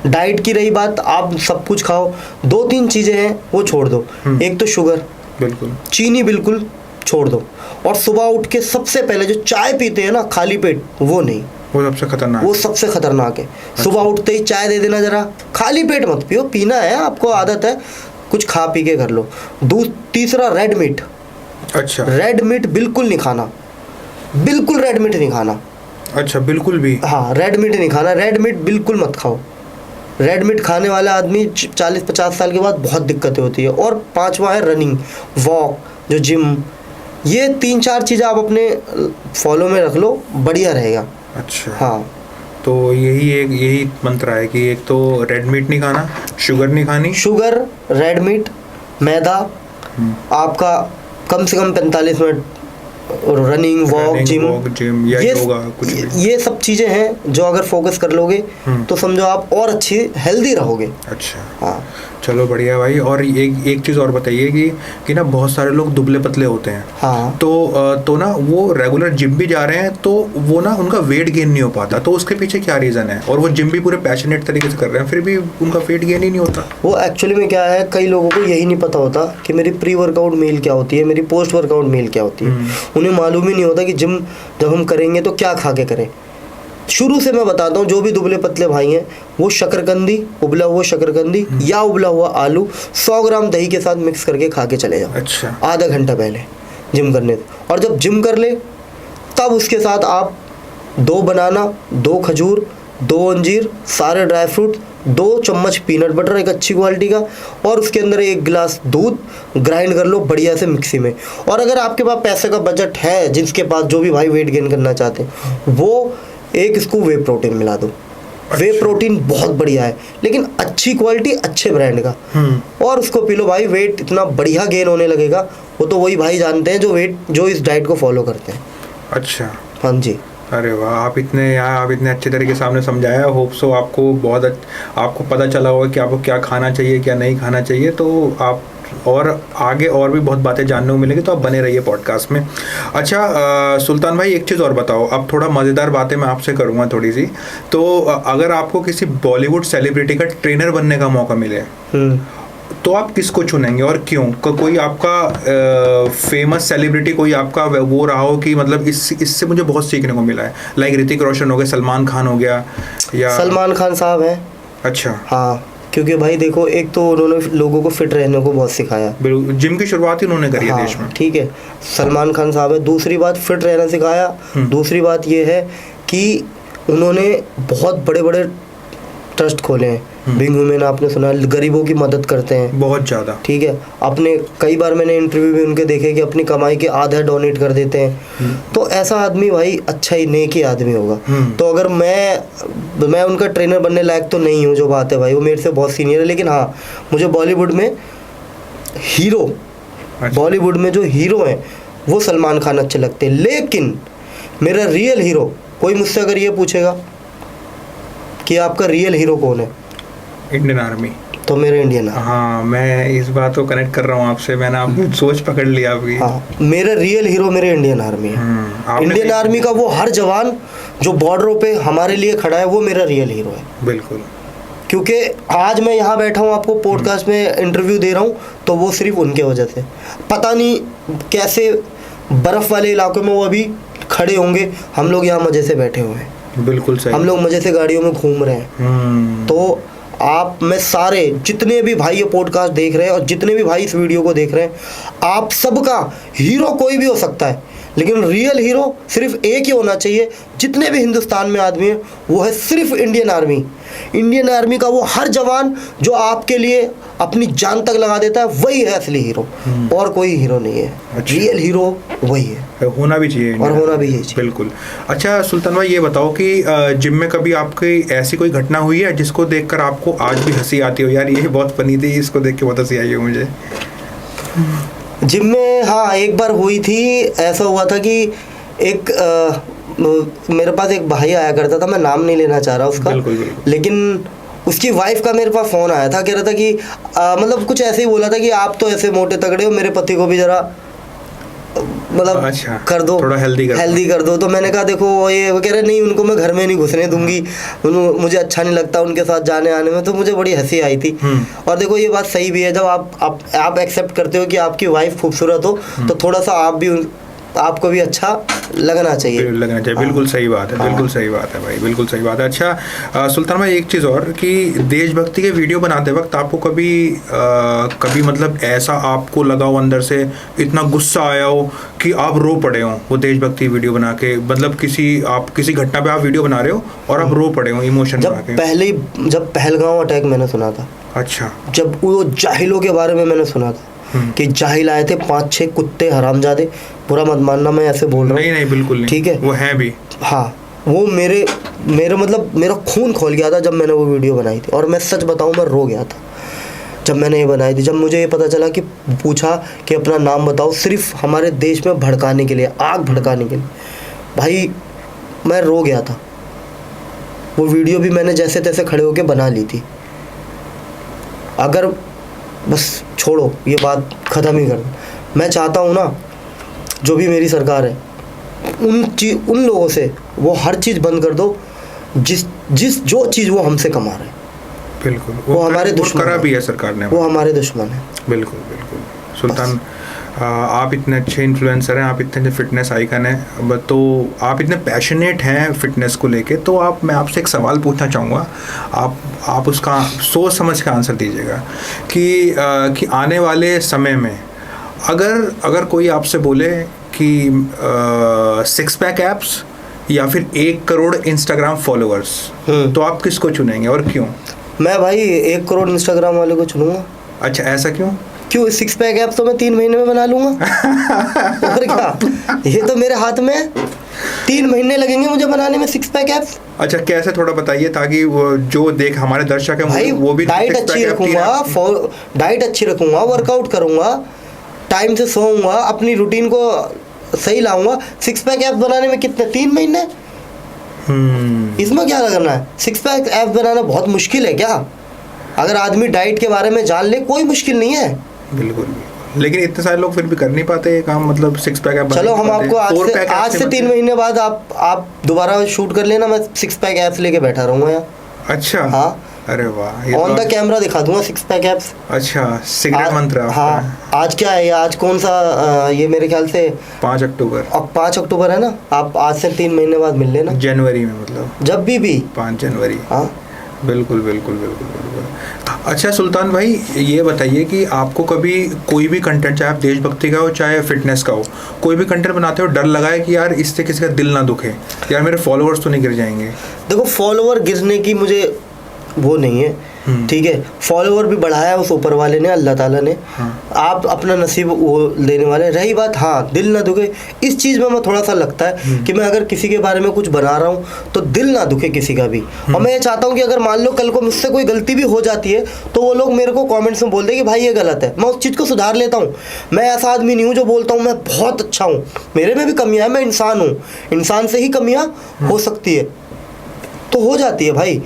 डाइट की रही बात, आप सब कुछ खाओ, 2-3 चीज़ें हैं वो छोड़ दो। एक तो शुगर, बिल्कुल, चीनी बिल्कुल छोड़ दो, और सुबह उठ के सबसे पहले जो चाय पीते हैं ना खाली पेट, वो नहीं, वो सबसे खतरनाक, वो सबसे खतरनाक है। अच्छा। सुबह उठते ही चाय दे देना, जरा खाली पेट मत पियो, पीना है आपको, आदत है, कुछ खा पी के कर लो। तीसरा रेड मीट। अच्छा, रेड मीट बिल्कुल नहीं खाना, बिल्कुल रेड मीट नहीं खाना। अच्छा, बिल्कुल भी? हाँ, रेड मीट नहीं खाना, रेड मीट बिल्कुल मत खाओ। रेड मीट खाने वाला आदमी 40-50 साल के बाद बहुत दिक्कतें होती है। और 5वां है रनिंग, वॉक, जो जिम, ये 3-4 चीज़ें आप अपने फॉलो में रख लो, बढ़िया रहेगा। अच्छा, हाँ, तो यही मंत्र है कि एक तो रेड मीट नहीं खाना, शुगर नहीं खानी, शुगर, रेड मीट, मैदा, आपका कम से कम 45 मिनट रनिंग, वॉक, जिम या योगा, कुछ भी। ये सब चीज़ें हैं जो अगर फोकस कर लोगे तो समझो आप और अच्छी हेल्दी रहोगे। अच्छा, हाँ, चलो बढ़िया भाई। और एक चीज़ और बताइए कि ना बहुत सारे लोग दुबले पतले होते हैं, हाँ, तो ना वो रेगुलर जिम भी जा रहे हैं, तो वो ना उनका वेट गेन नहीं हो पाता, तो उसके पीछे क्या रीज़न है? और वो जिम भी पूरे पैशनेट तरीके से कर रहे हैं, फिर भी उनका वेट गेन ही नहीं होता। वो एक्चुअली में क्या है, कई लोगों को यही नहीं पता होता कि मेरी प्री वर्कआउट मील क्या होती है, मेरी पोस्ट वर्कआउट मील क्या होती है। उन्हें मालूम ही नहीं होता कि जिम जब हम करेंगे तो क्या खा के करें। शुरू से मैं बताता हूँ, जो भी दुबले पतले भाई हैं वो शकरकंदी, उबला हुआ शकरकंदी या उबला हुआ आलू 100 ग्राम दही के साथ मिक्स करके खा के चले जाओ। अच्छा, आधा घंटा पहले जिम करने से। और जब जिम कर ले तब उसके साथ आप 2 बनाना, 2 खजूर, 2 अंजीर, सारे ड्राई फ्रूट, 2 चम्मच पीनट बटर एक अच्छी क्वालिटी का, और उसके अंदर 1 गिलास दूध ग्राइंड कर लो बढ़िया से मिक्सी में। और अगर आपके पास पैसे का बजट है, जिसके पास जो भी भाई वेट गेन करना चाहते हैं, वो एक इसको वे प्रोटीन मिला दो। वे प्रोटीन बहुत बढ़िया है, लेकिन अच्छी क्वालिटी, अच्छे ब्रांड का, और उसको पी लो भाई, वेट इतना बढ़िया गेन होने लगेगा। वो तो वही भाई जानते हैं जो इस डाइट को फॉलो करते हैं। अच्छा, हाँ जी। अरे वाह, आप इतने अच्छे तरीके से सामने समझाया। होप सो आपको आपको पता चला होगा कि आपको क्या खाना चाहिए, क्या नहीं खाना चाहिए, तो आप और आगे और भी बहुत बातें जानने को मिलेंगी, तो आप बने रहिए पॉडकास्ट में। अच्छा सुल्तान भाई, एक चीज़ और बताओ, अब थोड़ा मज़ेदार बातें मैं आपसे करूँगा थोड़ी सी। तो अगर आपको किसी बॉलीवुड सेलिब्रिटी का ट्रेनर बनने का मौका मिले तो आप किसको चुनेंगे और क्यों? कोई आपका फेमस सेलिब्रिटी, कोई आपका वो रहा हो कि मतलब इससे मुझे बहुत सीखने को मिला है, लाइक ऋतिक रोशन हो गया, सलमान खान हो गया, या सलमान खान साहब हैं। अच्छा। हाँ, क्योंकि भाई देखो, एक तो उन्होंने लोगों को फिट रहने को बहुत सिखाया, जिम की शुरुआत ही उन्होंने करी है देश में। ठीक है, सलमान खान साहब है। दूसरी बात, फिट रहना सिखाया। दूसरी बात ये है कि उन्होंने बहुत बड़े बड़े ट्रस्ट खोले हैं। बिंग वुमेन आपने सुना, गरीबों की मदद करते हैं बहुत ज़्यादा, ठीक है। अपने कई बार मैंने इंटरव्यू भी उनके देखे कि अपनी कमाई के आधा डोनेट कर देते हैं। तो ऐसा आदमी भाई अच्छा ही नेक ही आदमी होगा। तो अगर मैं उनका ट्रेनर बनने लायक तो नहीं हूँ, जो बात है भाई, वो मेरे से बहुत सीनियर है। लेकिन हाँ, मुझे बॉलीवुड में जो हीरो हैं वो सलमान खान अच्छे लगते हैं। लेकिन मेरा रियल हीरो, कोई मुझसे अगर ये पूछेगा कि आपका रियल हीरो कौन है, इंडियन आर्मी, तो मेरे इंडियन आर्मी। हाँ, मैं इस बात को कनेक्ट कर रहा हूँ आपसे, मैंने आपकी सोच पकड़ लिया आपकी। हाँ, मेरा रियल हीरो मेरे इंडियन आर्मी है। इंडियन आर्मी का वो हर जवान जो बॉर्डरों पे हमारे लिए खड़ा है, वो मेरा रियल हीरो है। बिल्कुल। क्योंकि आज मैं यहाँ बैठा हूँ, आपको पॉडकास्ट में इंटरव्यू दे रहा हूँ, तो वो सिर्फ उनके वजह से। पता नहीं कैसे बर्फ़ वाले इलाकों में वो अभी खड़े होंगे, हम लोग यहाँ मज़े से बैठे हुए हैं। बिल्कुल सही। हम लोग मज़े से गाड़ियों में घूम रहे हैं। तो मैं सारे जितने भी भाई ये पॉडकास्ट देख रहे हैं और जितने भी भाई इस वीडियो को देख रहे हैं, आप सबका हीरो कोई भी हो सकता है, लेकिन रियल हीरो सिर्फ एक ही होना चाहिए। जितने भी हिंदुस्तान में आदमी है, वो है सिर्फ इंडियन आर्मी। इंडियन आर्मी का वो हर जवान जो आपके लिए अपनी जान तक लगा देता है, वही है असली हीरो, और कोई हीरो नहीं है। अच्छा। रियल हीरो वही है, होना भी चाहिए, और होना भी चाहिए। बिल्कुल। अच्छा सुल्तान भाई, ये बताओ कि जिम में कभी आपकी ऐसी कोई घटना हुई है जिसको देखकर आपको आज भी हंसी आती हो, यार ये बहुत फनी थी, इसको देख के बहुत हंसी आई हो मुझे? जिम में हाँ, एक बार हुई थी। ऐसा हुआ था कि मेरे पास एक भाई आया करता था, मैं नाम नहीं लेना चाह रहा उसका। बिल्कुल। लेकिन उसकी वाइफ का मेरे पास फ़ोन आया था, कह रहा था कि मतलब कुछ ऐसे ही बोला था कि आप तो ऐसे मोटे तगड़े हो, मेरे पति को भी ज़रा मतलब अच्छा, कर दो, थोड़ा हेल्दी कर दो। तो मैंने कहा देखो, वो कह रहे नहीं, उनको मैं घर में नहीं घुसने दूंगी, मुझे अच्छा नहीं लगता उनके साथ जाने आने में। तो मुझे बड़ी हंसी आई थी। और देखो, ये बात सही भी है, जब आप एक्सेप्ट करते हो कि आपकी वाइफ खूबसूरत हो, तो थोड़ा सा आपको भी अच्छा लगना चाहिए। बिल्कुल सही बात है। बिल्कुल सही बात है भाई, बिल्कुल सही बात है। अच्छा सुल्तान भाई, एक चीज़ और कि देशभक्ति के वीडियो बनाते वक्त आपको कभी मतलब ऐसा आपको लगा हो, अंदर से इतना गुस्सा आया हो कि आप रो पड़े हो वो देशभक्ति वीडियो बना के? मतलब किसी घटना पे आप वीडियो बना रहे हो और आप रो पड़े हो इमोशन बना के? जब पहलगांव अटैक मैंने सुना था। अच्छा। जब वो जाहिलों के बारे में मैंने सुना था कि जाहिल आए थे 5-6 कुत्ते हरामजादे, बुरा मत मानना मैं ऐसे बोल रहा हूँ। नहीं बिल्कुल नहीं, ठीक है, वो है भी। हाँ, वो मेरे मतलब मेरा खून खोल गया था जब मैंने वो वीडियो बनाई थी। और मैं सच बताऊँ, मैं रो गया था जब मैंने ये बनाई थी। जब मुझे ये पता चला कि पूछा कि अपना नाम बताओ, सिर्फ हमारे देश में भड़काने के लिए, आग भड़काने के लिए, भाई मैं रो गया था। वो वीडियो भी मैंने जैसे तैसे खड़े होकर बना ली थी। अगर बस छोड़ो, ये बात ख़त्म ही कर दो। मैं चाहता हूँ ना, जो भी मेरी सरकार है, उन लोगों से वो हर चीज़ बंद कर दो जो चीज़ वो हमसे कमा रहे हैं। बिल्कुल, वो हमारे दुश्मन करा भी है सरकार ने, वो हमारे दुश्मन है। बिल्कुल। सुल्तान, आप इतने अच्छे इन्फ्लुएंसर हैं, आप इतने फिटनेस आइकन हैं, तो आप इतने पैशनेट हैं फिटनेस को लेके, तो मैं आपसे एक सवाल पूछना चाहूँगा, आप उसका सोच समझ के आंसर दीजिएगा कि आने वाले समय में अगर कोई आपसे बोले कि 6 पैक एप्स या फिर 1 करोड़ इंस्टाग्राम फॉलोअर्स, तो आप किसको चुनेंगे और क्यों? मैं भाई 1 करोड़ इंस्टाग्राम वाले को चुनूंगा। अच्छा, ऐसा क्यों? 6 पैक ऐप तो मैं 3 महीने में बना लूंगा। और क्या, ये तो मेरे हाथ में है। 3 महीने लगेंगे मुझे बनाने में 6 पैक ऐप। अच्छा, कैसे, थोड़ा बताइए, ताकि वो जो हमारे दर्शक हैं वो भी डाइट अच्छी रखूंगा, वर्कआउट करूंगा, टाइम से सोऊंगा, अपनी रूटीन को सही लाऊंगा। 6 पैक ऐप बनाने में कितने, 3 महीने? इसमें क्या करना है? 6 पैक ऐप बनाना बहुत मुश्किल है क्या? अगर आदमी डाइट के बारे में जान ले, कोई मुश्किल नहीं है। बिल्कुल। लेकिन इतने सारे लोग फिर भी कर नहीं पाते ये काम, मतलब 6 पैक। चलो हम आपको आज से 3 महीने बाद आप दोबारा शूट कर लेना, मैं 6 पैक एप्स लेके बैठा रहूंगा यहाँ। अच्छा। हाँ। अरे वाह, ऑन द कैमरा दिखा दूंगा 6 पैक एप्स। अच्छा, सीक्रेट मंत्र। हाँ, आज क्या है, आज कौन सा, ये मेरे ख्याल से 5 अक्टूबर। अब 5 अक्टूबर है ना, आप आज से 3 महीने बाद मिल लेना, जनवरी में, मतलब जब भी 5 जनवरी। हाँ बिल्कुल बिल्कुल बिल्कुल बिल्कुल। अच्छा सुल्तान भाई, ये बताइए कि आपको कभी कोई भी कंटेंट, चाहे आप देशभक्ति का हो चाहे फिटनेस का हो, कोई भी कंटेंट बनाते हो डर लगा है कि यार इससे किसी का दिल ना दुखे, यार मेरे फॉलोअर्स तो नहीं गिर जाएंगे? देखो, फॉलोअर गिरने की मुझे वो नहीं है, ठीक है, फॉलोअर भी बढ़ाया उस ऊपर वाले ने, अल्लाह ताला ने। हाँ। आप अपना नसीब वो देने वाले। रही बात, हाँ, दिल ना दुखे, इस चीज़ में मैं थोड़ा सा लगता है कि मैं अगर किसी के बारे में कुछ बना रहा हूँ तो दिल ना दुखे किसी का भी। और मैं ये चाहता हूँ कि अगर मान लो कल को मुझसे कोई गलती भी हो जाती है तो वो लोग मेरे को कॉमेंट्स में बोल दे कि भाई ये गलत है, मैं उस चीज़ को सुधार लेता हूँ। मैं ऐसा आदमी नहीं हूँ जो बोलता हूँ मैं बहुत अच्छा हूँ, मेरे में भी कमियाँ हैं, मैं इंसान हूँ, इंसान से ही कमियाँ हो सकती है, तो हो जाती है भाई।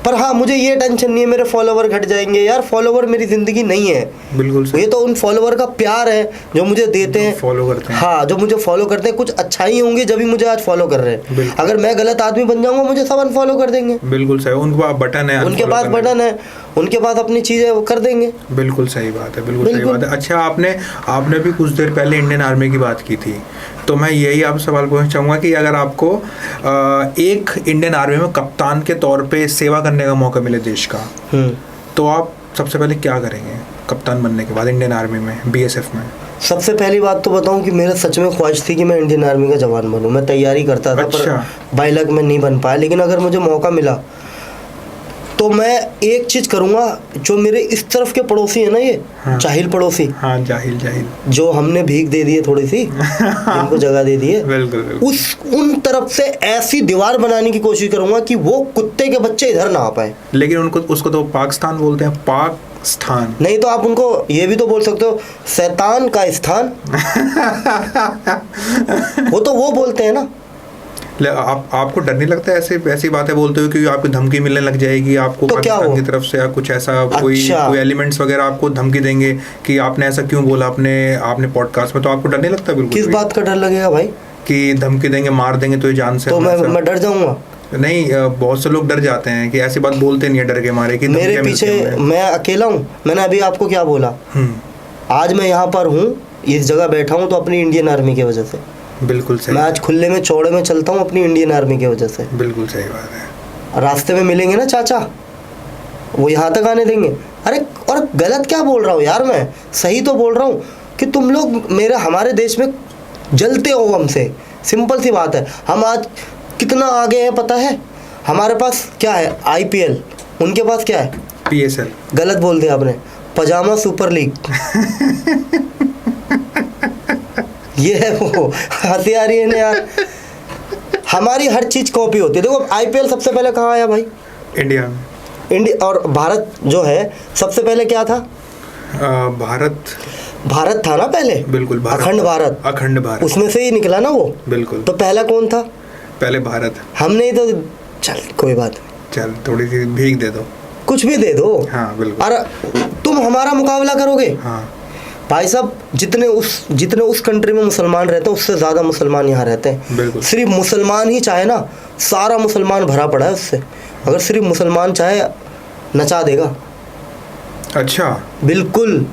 पर हाँ, मुझे ये टेंशन नहीं है मेरे फॉलोवर घट जाएंगे, यार फॉलोवर मेरी ज़िंदगी नहीं है। बिल्कुल। ये तो उन फॉलोवर का प्यार है जो मुझे देते हैं, फॉलो करते हैं। हाँ, जो मुझे फॉलो करते हैं, कुछ अच्छाई होंगे जब भी मुझे आज फॉलो कर रहे हैं। अगर मैं गलत आदमी बन जाऊंगा मुझे सब अनफॉलो कर देंगे। बिल्कुल सही, उनके पास बटन है, उनके पास बटन है, उनके पास अपनी चीज़ें वो कर देंगे। बिल्कुल सही बात है, बिल्कुल सही बात है। अच्छा, आपने भी कुछ देर पहले इंडियन आर्मी की बात की थी, तो मैं यही आप सवाल पूछना चाहूँगा कि अगर आपको एक इंडियन आर्मी में कप्तान के तौर पे सेवा करने का मौका मिले देश का, तो आप सबसे पहले क्या करेंगे कप्तान बनने के बाद इंडियन आर्मी में, BSF में? सबसे पहली बात तो बताऊं कि मेरा सच में ख्वाहिश थी कि मैं इंडियन आर्मी का जवान बनूं, मैं तैयारी करता था। अच्छा। पर बाई लक में नहीं बन पाया, लेकिन अगर मुझे मौका मिला तो मैं एक चीज़ करूँगा, जो मेरे इस तरफ के पड़ोसी है ना, ये हाँ। जाहिल पड़ोसी, हाँ, जाहिल जो हमने भीख दे दी है थोड़ी सी इनको जगह दे दी है, बिल्कुल। उन तरफ से ऐसी दीवार बनाने की कोशिश करूँगा कि वो कुत्ते के बच्चे इधर ना आ पाए। लेकिन उसको तो पाकिस्तान बोलते हैं, पाकिस्तान नहीं तो आप उनको ये भी तो बोल सकते हो, शैतान का स्थान वो तो वो बोलते हैं ना। आपको डर नहीं लगता ऐसी बातें बोलते हुए कि आपको धमकी मिलने लग जाएगी आपको तो पाकिस्तान की तरफ से, या कुछ ऐसा? अच्छा। कोई एलिमेंट्स वगैरह आपको धमकी देंगे कि आपने ऐसा क्यों बोला आपने पॉडकास्ट में, तो आपको डर नहीं लगता? बिल्कुल। किस बात का डर लगेगा भाई? कि धमकी देंगे, मार देंगे तो ये जान से, तो मैं डर जाऊंगा? नहीं, बहुत से लोग डर जाते हैं कि ऐसी बात बोलते नहीं है डर के मारे कि मेरे पीछे मैं अकेला हूँ। मैंने अभी आपको क्या बोला, आज मैं यहाँ पर हूँ, इस जगह बैठा हूँ तो अपनी इंडियन आर्मी की वजह से। बिल्कुल सही। मैं आज खुले में चौड़े में चलता हूँ अपनी इंडियन आर्मी की वजह से। बिल्कुल सही बात है। रास्ते में मिलेंगे ना चाचा, वो यहाँ तक आने देंगे? अरे, और गलत क्या बोल रहा हूँ यार, मैं सही तो बोल रहा हूँ कि तुम लोग हमारे देश में जलते हो हमसे। सिंपल सी बात है, हम आज कितना आगे हैं पता है? हमारे पास क्या है? IPL, उनके पास क्या है? PSL। गलत बोल दिया आपने, पजामा सुपर लीग ये है वो, हंसी आ रही है ना यार। हमारी हर चीज कॉपी होती है। देखो IPL सबसे पहले कहाँ आया भाई? इंडिया। और भारत जो है सबसे पहले क्या था? भारत था ना पहले। बिल्कुल, अखंड भारत, उसमें से ही निकला ना वो। बिल्कुल। तो पहला कौन था? पहले भारत। हमने ही तो, चल कोई बात नहीं, चल थोड़ी सी भीख दे दो, कुछ भी दे दो। हाँ बिल्कुल। अरे तुम हमारा मुकाबला करोगे? हाँ भाई साहब, जितने उस कंट्री में मुसलमान रहते हैं उससे ज़्यादा मुसलमान यहाँ रहते हैं। बिल्कुल। सिर्फ मुसलमान ही चाहे ना, सारा मुसलमान भरा पड़ा है उससे। अगर सिर्फ मुसलमान चाहे नचा देगा। अच्छा। बिल्कुल।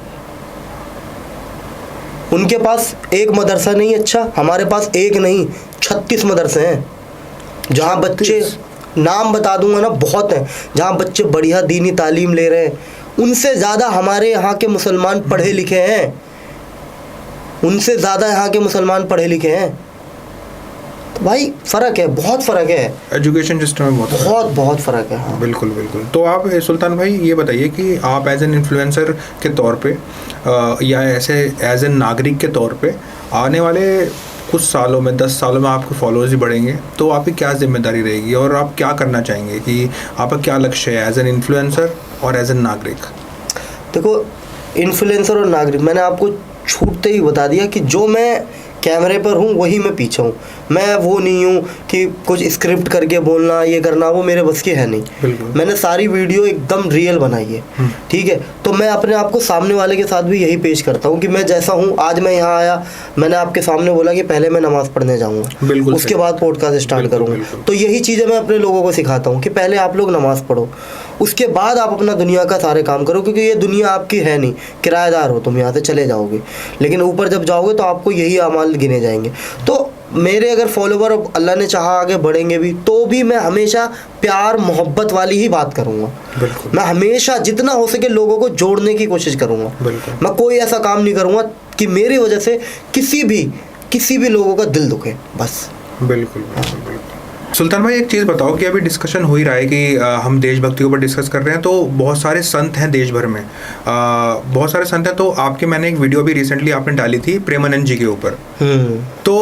उनके पास एक मदरसा नहीं अच्छा, हमारे पास एक नहीं 36 मदरसे हैं, जहाँ बच्चे, नाम बता दूंगा ना, बहुत हैं, जहाँ बच्चे बढ़िया दीनी तालीम ले रहे हैं। उनसे ज़्यादा हमारे यहाँ के मुसलमान पढ़े लिखे हैं, उनसे ज़्यादा यहाँ के मुसलमान पढ़े लिखे हैं। तो भाई फ़र्क है, बहुत फ़र्क है, एजुकेशन सिस्टम में बहुत फ़र्क है। हाँ बिल्कुल बिल्कुल। तो आप सुल्तान भाई ये बताइए कि आप एज एन इन्फ्लुएंसर के तौर पे या ऐसे एज एन नागरिक के तौर पे आने वाले कुछ सालों में, 10 सालों में आपके फॉलोअर्स ही बढ़ेंगे, तो आपकी क्या जिम्मेदारी रहेगी और आप क्या करना चाहेंगे, कि आपका क्या लक्ष्य है एज एन इन्फ्लुएंसर और एज एन नागरिक? देखो, इन्फ्लुएंसर और नागरिक, मैंने आपको छूटते ही बता दिया कि जो मैं कैमरे पर हूँ, वही मैं पीछे हूँ। मैं वो नहीं हूँ कि कुछ स्क्रिप्ट करके बोलना, ये करना, वो मेरे बस की है नहीं। मैंने सारी वीडियो एकदम रियल बनाई है, ठीक है। तो मैं अपने आप को सामने वाले के साथ भी यही पेश करता हूँ कि मैं जैसा हूँ। आज मैं यहाँ आया, मैंने आपके सामने बोला कि पहले मैं नमाज़ पढ़ने जाऊँगा, उसके बाद पॉडकास्ट स्टार्ट करूँगा। तो यही चीज़ें मैं अपने लोगों को सिखाता हूँ कि पहले आप लोग नमाज़ पढ़ो, उसके बाद आप अपना दुनिया का सारे काम करो, क्योंकि ये दुनिया आपकी है नहीं, किराएदार हो तुम, यहाँ से चले जाओगे। लेकिन ऊपर जब जाओगे तो आपको यही अमाल गिने जाएंगे। तो मेरे अगर फॉलोवर अल्लाह ने चाहा आगे बढ़ेंगे भी, तो भी मैं हमेशा प्यार मोहब्बत वाली ही बात करूँगा। मैं हमेशा जितना हो सके लोगों को जोड़ने की कोशिश करूँगा। मैं कोई ऐसा काम नहीं करूँगा कि मेरी वजह से किसी भी लोगों का दिल दुखे, बस। बिल्कुल। सुल्तान भाई, एक चीज़ बताओ कि अभी डिस्कशन हो ही रहा है कि हम देशभक्ति के ऊपर डिस्कस कर रहे हैं, तो बहुत सारे संत हैं देश भर में, बहुत सारे संत हैं। तो आपके मैंने एक वीडियो भी रिसेंटली आपने डाली थी प्रेमानंद जी के ऊपर। तो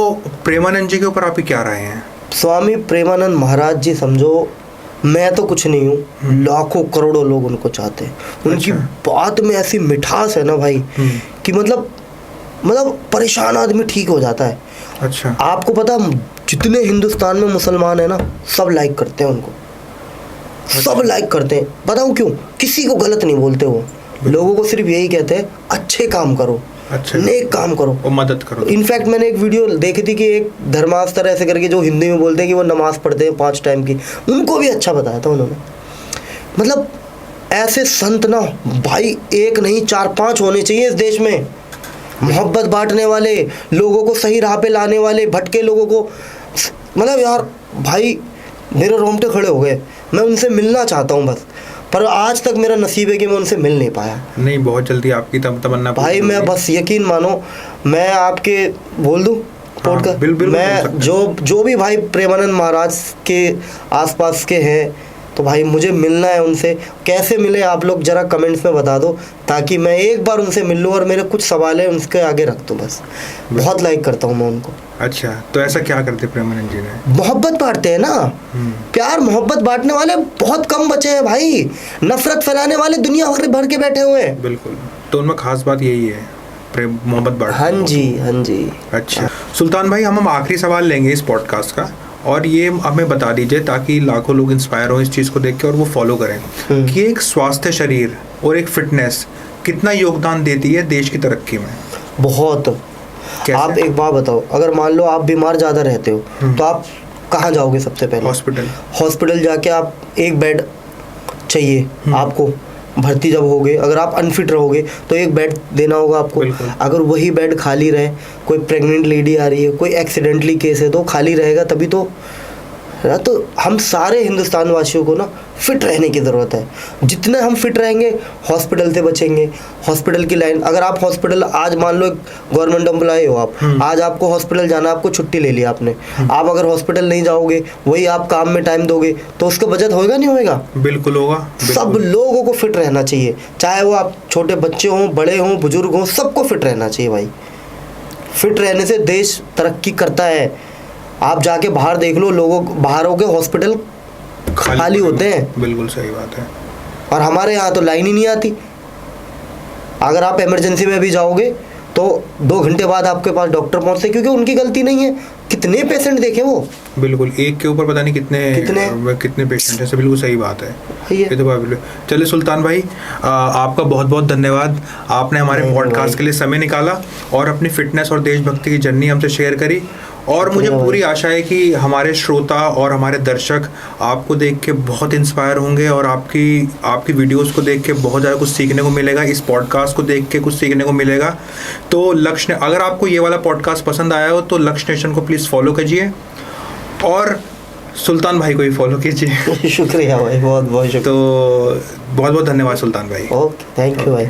प्रेमानंद जी के ऊपर आपकी क्या राय है? स्वामी प्रेमानंद महाराज जी, समझो मैं तो कुछ नहीं हूँ, लाखों करोड़ों लोग उनको चाहते हैं। उनकी बात में ऐसी मिठास है ना भाई कि मतलब परेशान आदमी ठीक हो जाता है। अच्छा, आपको पता, जितने हिंदुस्तान में मुसलमान है ना, सब लाइक करते हैं उनको। सब लाइक करते हैं। बताऊँ क्यों? किसी को गलत नहीं बोलते वो, लोगों को सिर्फ यही कहते हैं अच्छे काम करो, नेक काम करो और मदद करो। इनफैक्ट मैंने एक वीडियो देखी थी कि एक धर्मास्तर ऐसे करके, जो हिंदी में बोलते हैं कि वो नमाज पढ़ते हैं 5 टाइम की, उनको भी अच्छा बताया था उन्होंने। मतलब ऐसे संत ना भाई, एक नहीं 4-5 होने चाहिए इस देश में। मोहब्बत बांटने वाले, लोगों को सही राह पे लाने वाले, भटके लोगों को, मतलब यार भाई मेरे रोंगटे खड़े हो गए। मैं उनसे मिलना चाहता हूँ बस, पर आज तक मेरा नसीब है कि मैं उनसे मिल नहीं पाया। नहीं, बहुत जल्दी आपकी तमन्ना भाई। मैं बस यकीन मानो, मैं आपके बोल दूँ पॉडकास्ट, मैं जो भी भाई प्रेमानंद महाराज के आसपास के हैं, तो भाई मुझे मिलना है उनसे। कैसे मिले आप लोग जरा कमेंट्स में बता दो, ताकि मैं एक बार उनसे मिल लूँ और मेरे कुछ सवाल है उनके आगे रख दूँ बस। बहुत लाइक करता हूँ मैं उनको। अच्छा, तो ऐसा क्या करते प्रेमानंद जी ने? मोहब्बत बांटते हैं ना, प्यार मोहब्बत बांटने वाले बहुत कम बचे हैं भाई। नफरत फैलाने वाले दुनिया भर के बैठे हुए हैं। बिल्कुल, तो उनमें खास बात यही है, प्रेम मोहब्बत बांटना। हाँ जी। अच्छा सुल्तान भाई, हम आखिरी सवाल लेंगे इस पॉडकास्ट का, और ये हमें बता दीजिए ताकि लाखों लोग इंस्पायर हो इस चीज़ को देख के और वो फॉलो करें कि एक स्वास्थ्य शरीर और एक फिटनेस कितना योगदान देती है देश की तरक्की में? बहुत। आप एक बात बताओ, अगर मान लो आप बीमार ज़्यादा रहते हो तो आप कहाँ जाओगे सबसे पहले? हॉस्पिटल जाके आप एक बेड चाहिए आपको, भर्ती जब होगे, अगर आप अनफिट रहोगे तो एक बेड देना होगा आपको। अगर वही बेड खाली रहे, कोई प्रेग्नेंट लेडी आ रही है, कोई एक्सीडेंटली केस है, तो खाली रहेगा तभी तो। हम सारे हिंदुस्तान वासियों को ना फिट रहने की ज़रूरत है। जितने हम फिट रहेंगे हॉस्पिटल से बचेंगे। हॉस्पिटल की लाइन, अगर आप हॉस्पिटल, आज मान लो गवर्नमेंट एम्प्लॉय हो आप, आज आपको हॉस्पिटल जाना, आपको छुट्टी ले लिया आपने, आप अगर हॉस्पिटल नहीं जाओगे, वही आप काम में टाइम दोगे, तो उसका बचत होगा नहीं होगा? बिल्कुल होगा। सब लोगों को फिट रहना चाहिए, चाहे वो आप छोटे बच्चे हों, बड़े हों, बुजुर्ग हों, सबको फिट रहना चाहिए भाई। फिट रहने से देश तरक्की करता है। आप जाके बाहर देख लो, लोगों बाहरों के हॉस्पिटल खाली होते हैं। बिल्कुल सही बात है। और हमारे यहाँ तो लाइन ही नहीं आती। अगर आप इमरजेंसी में भी जाओगे तो 2 घंटे बाद आपके पास डॉक्टर पहुँचते, क्योंकि उनकी गलती नहीं है। कितने पेशेंट देखे वो? बिल्कुल, एक के ऊपर पता नहीं कितने पेशेंट हैं। बिल्कुल सही बात है ये तो बात। चलिए सुल्तान भाई, आपका बहुत बहुत धन्यवाद। आपने हमारे पॉडकास्ट के लिए समय निकाला और अपनी फिटनेस और देशभक्ति की जर्नी हमसे शेयर करी। और मुझे पूरी आशा है कि हमारे श्रोता और हमारे दर्शक आपको देख के बहुत इंस्पायर होंगे और आपकी वीडियोस को देख के बहुत ज़्यादा कुछ सीखने को मिलेगा, इस पॉडकास्ट को देख के कुछ सीखने को मिलेगा। तो लक्ष्य, अगर आपको ये वाला पॉडकास्ट पसंद आया हो तो लक्ष्य नेशन को प्लीज़ फॉलो कीजिए और सुल्तान भाई को भी फॉलो कीजिए। शुक्रिया भाई, बहुत बहुत शुक्रिया। तो बहुत बहुत धन्यवाद सुल्तान भाई। ओके, थैंक यू भाई।